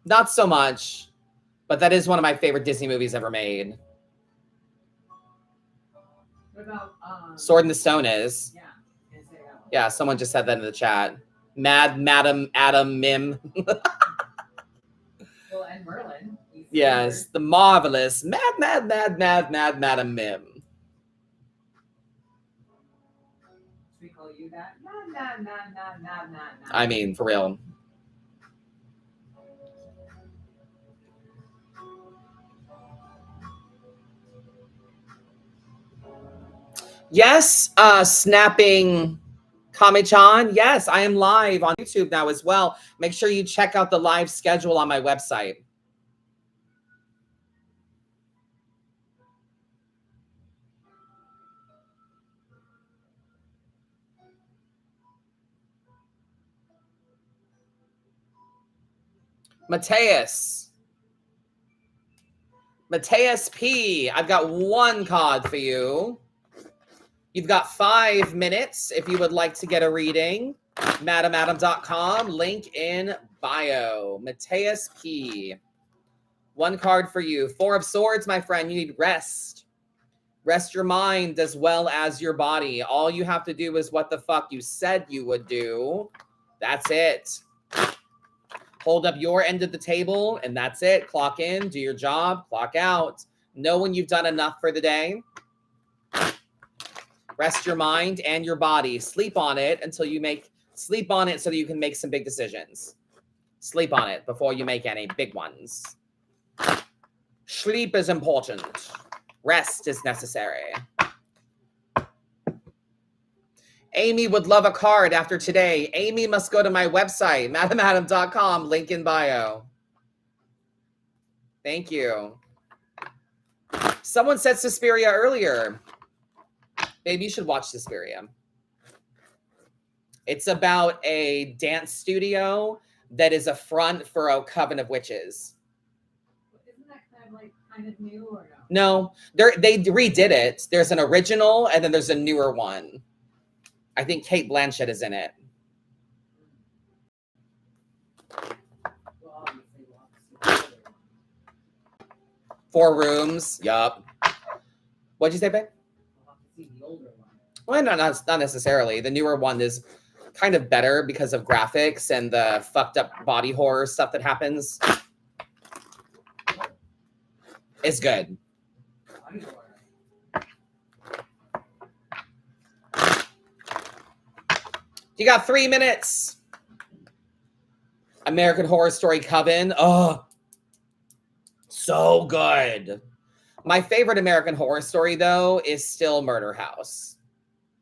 not so much. But that is one of my favorite Disney movies ever made. What about Sword in the Stone is. Yeah, can't say that one. Yeah, someone just said that in the chat. Madam Adam Mim. Well, and Merlin. Yes, the marvelous Madam Mim. Should we call you that? Nah. I mean, for real. Yes, snapping Kame-chan. Yes, I am live on YouTube now as well. Make sure you check out the live schedule on my website. Mateus P. I've got 1 card for you. You've got 5 minutes if you would like to get a reading. MadamAdam.com, link in bio. Mateus P. 1 card for you. 4 of Swords, my friend. You need rest. Rest your mind as well as your body. All you have to do is what the fuck you said you would do. That's it. Hold up your end of the table, and that's it. Clock in, do your job, clock out. Know when you've done enough for the day. Rest your mind and your body. Sleep on it until you sleep on it so that you can make some big decisions. Sleep on it before you make any big ones. Sleep is important. Rest is necessary. Amy would love a card after today. Amy must go to my website, madamadam.com, link in bio. Thank you. Someone said Suspiria earlier. Baby, you should watch Suspiria. It's about a dance studio that is a front for a coven of witches. Isn't that kind of new or no? No, they redid it. There's an original and then there's a newer one. I think Kate Blanchett is in it. Well, obviously, we'll have to see the older one. 4 rooms. Yup. What'd you say, babe? We'll have to see the older one. Well, not necessarily. The newer one is kind of better because of graphics and the fucked up body horror stuff that happens. It's good. Body horror. You got 3 minutes. American Horror Story Coven. Oh, so good. My favorite American Horror Story, though, is still Murder House.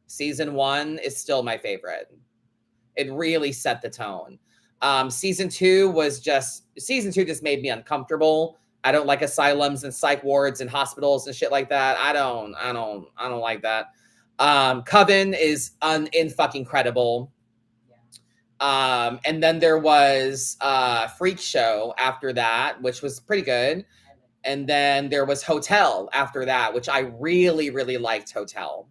Season 1 is still my favorite. It really set the tone. Season 2 just made me uncomfortable. I don't like asylums and psych wards and hospitals and shit like that. I don't like that. Coven is fucking credible. And then there was Freak Show after that, which was pretty good. And then there was Hotel after that, which I really, really liked Hotel.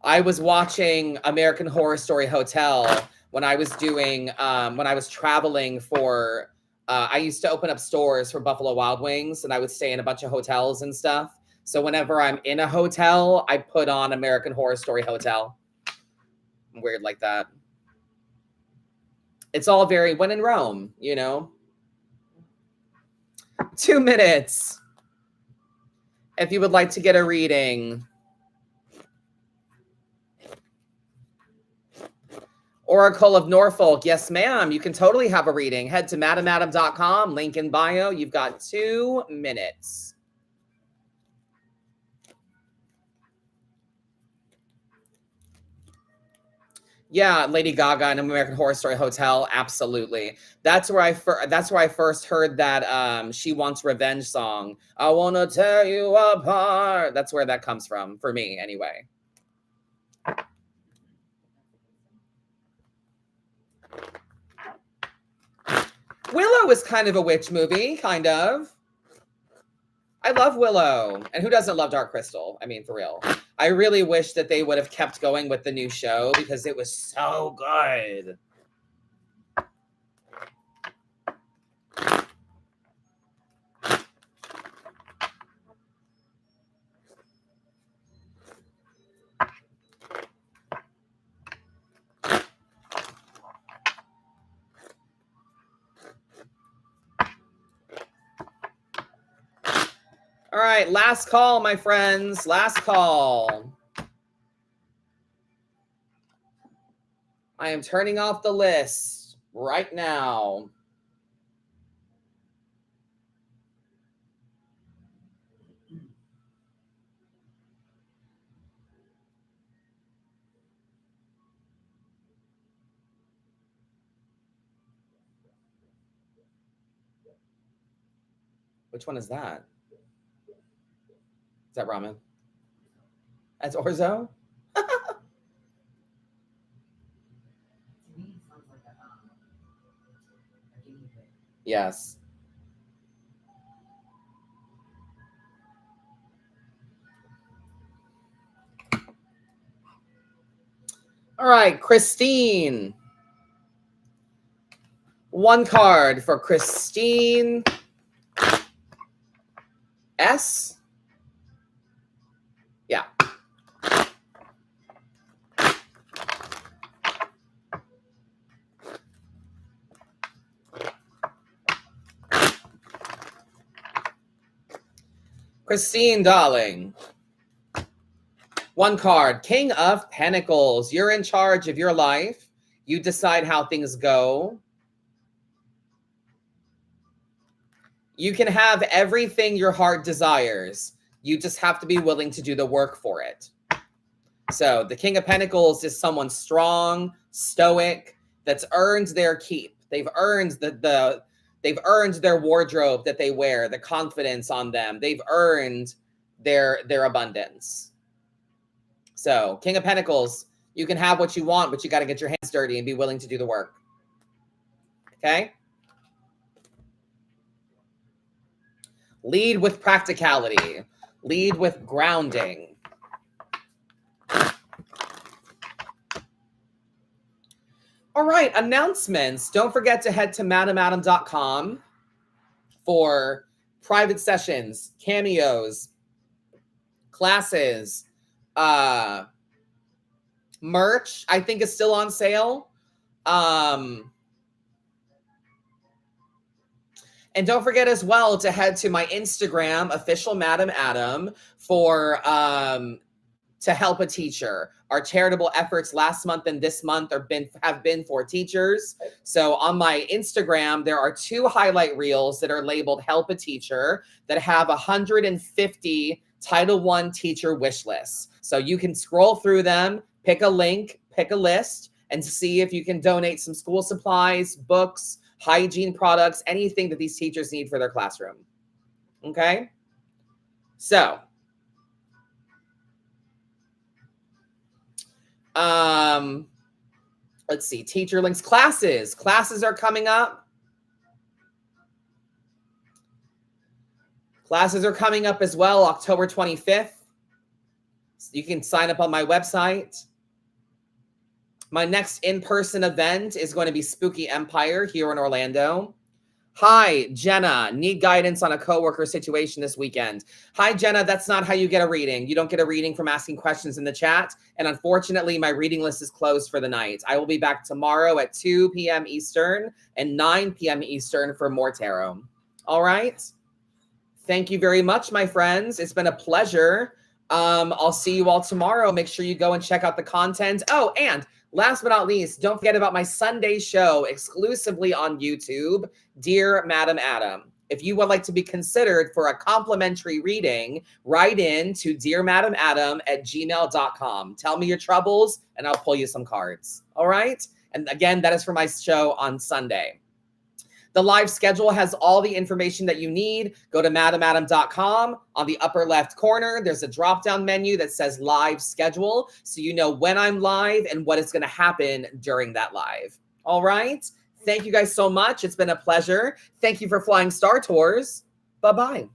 I was watching American Horror Story Hotel when I was traveling for, I used to open up stores for Buffalo Wild Wings and I would stay in a bunch of hotels and stuff. So whenever I'm in a hotel, I put on American Horror Story Hotel. I'm weird like that. It's all very when in Rome, you know? 2 minutes. If you would like to get a reading. Oracle of Norfolk. Yes, ma'am. You can totally have a reading. Head to madamadam.com. Link in bio. You've got 2 minutes. Yeah, Lady Gaga and American Horror Story Hotel. Absolutely. That's where I first heard that She Wants Revenge song. I want to tear you apart. That's where that comes from, for me anyway. Willow is kind of a witch movie, kind of. I love Willow. And who doesn't love Dark Crystal? I mean, for real. I really wish that they would have kept going with the new show because it was so good. All right, last call, my friends. Last call. I am turning off the list right now. Which one is that? Is that ramen? That's orzo? To me, it sounds like a guinea pig. Yes. All right, Christine. 1 card for Christine S. Yeah. Christine, darling. 1 card, King of Pentacles. You're in charge of your life. You decide how things go. You can have everything your heart desires. You just have to be willing to do the work for it. So the King of Pentacles is someone strong, stoic, that's earned their keep. They've earned they've earned their wardrobe that they wear, the confidence on them. They've earned their abundance. So King of Pentacles, you can have what you want, but you got to get your hands dirty and be willing to do the work. Okay? Lead with practicality. Lead with grounding. All right, announcements. Don't forget to head to madamadam.com for private sessions, cameos, classes, merch, I think is still on sale. And don't forget as well to head to my Instagram, official Madam Adam, for to help a teacher. Our charitable efforts last month and this month have been for teachers. So on my Instagram, there are 2 highlight reels that are labeled Help a Teacher that have 150 Title I teacher wish lists. So you can scroll through them, pick a link, pick a list, and see if you can donate some school supplies, books, hygiene products, anything that these teachers need for their classroom. Okay? So, let's see, teacher links, classes. Classes are coming up. Classes are coming up as well, October 25th. You can sign up on my website. My next in-person event is going to be Spooky Empire here in Orlando. Hi, Jenna. Need guidance on a coworker situation this weekend. Hi, Jenna. That's not how you get a reading. You don't get a reading from asking questions in the chat. And unfortunately, my reading list is closed for the night. I will be back tomorrow at 2 p.m. Eastern and 9 p.m. Eastern for more tarot. All right. Thank you very much, my friends. It's been a pleasure. I'll see you all tomorrow. Make sure you go and check out the content. Oh, and last but not least, don't forget about my Sunday show exclusively on YouTube, Dear Madam Adam. If you would like to be considered for a complimentary reading, write in to dearmadamadam@gmail.com. Tell me your troubles and I'll pull you some cards. All right? And again, that is for my show on Sunday. The live schedule has all the information that you need. Go to madamadam.com. On the upper left corner, there's a drop-down menu that says live schedule. So you know when I'm live and what is going to happen during that live. All right. Thank you guys so much. It's been a pleasure. Thank you for flying Star Tours. Bye-bye.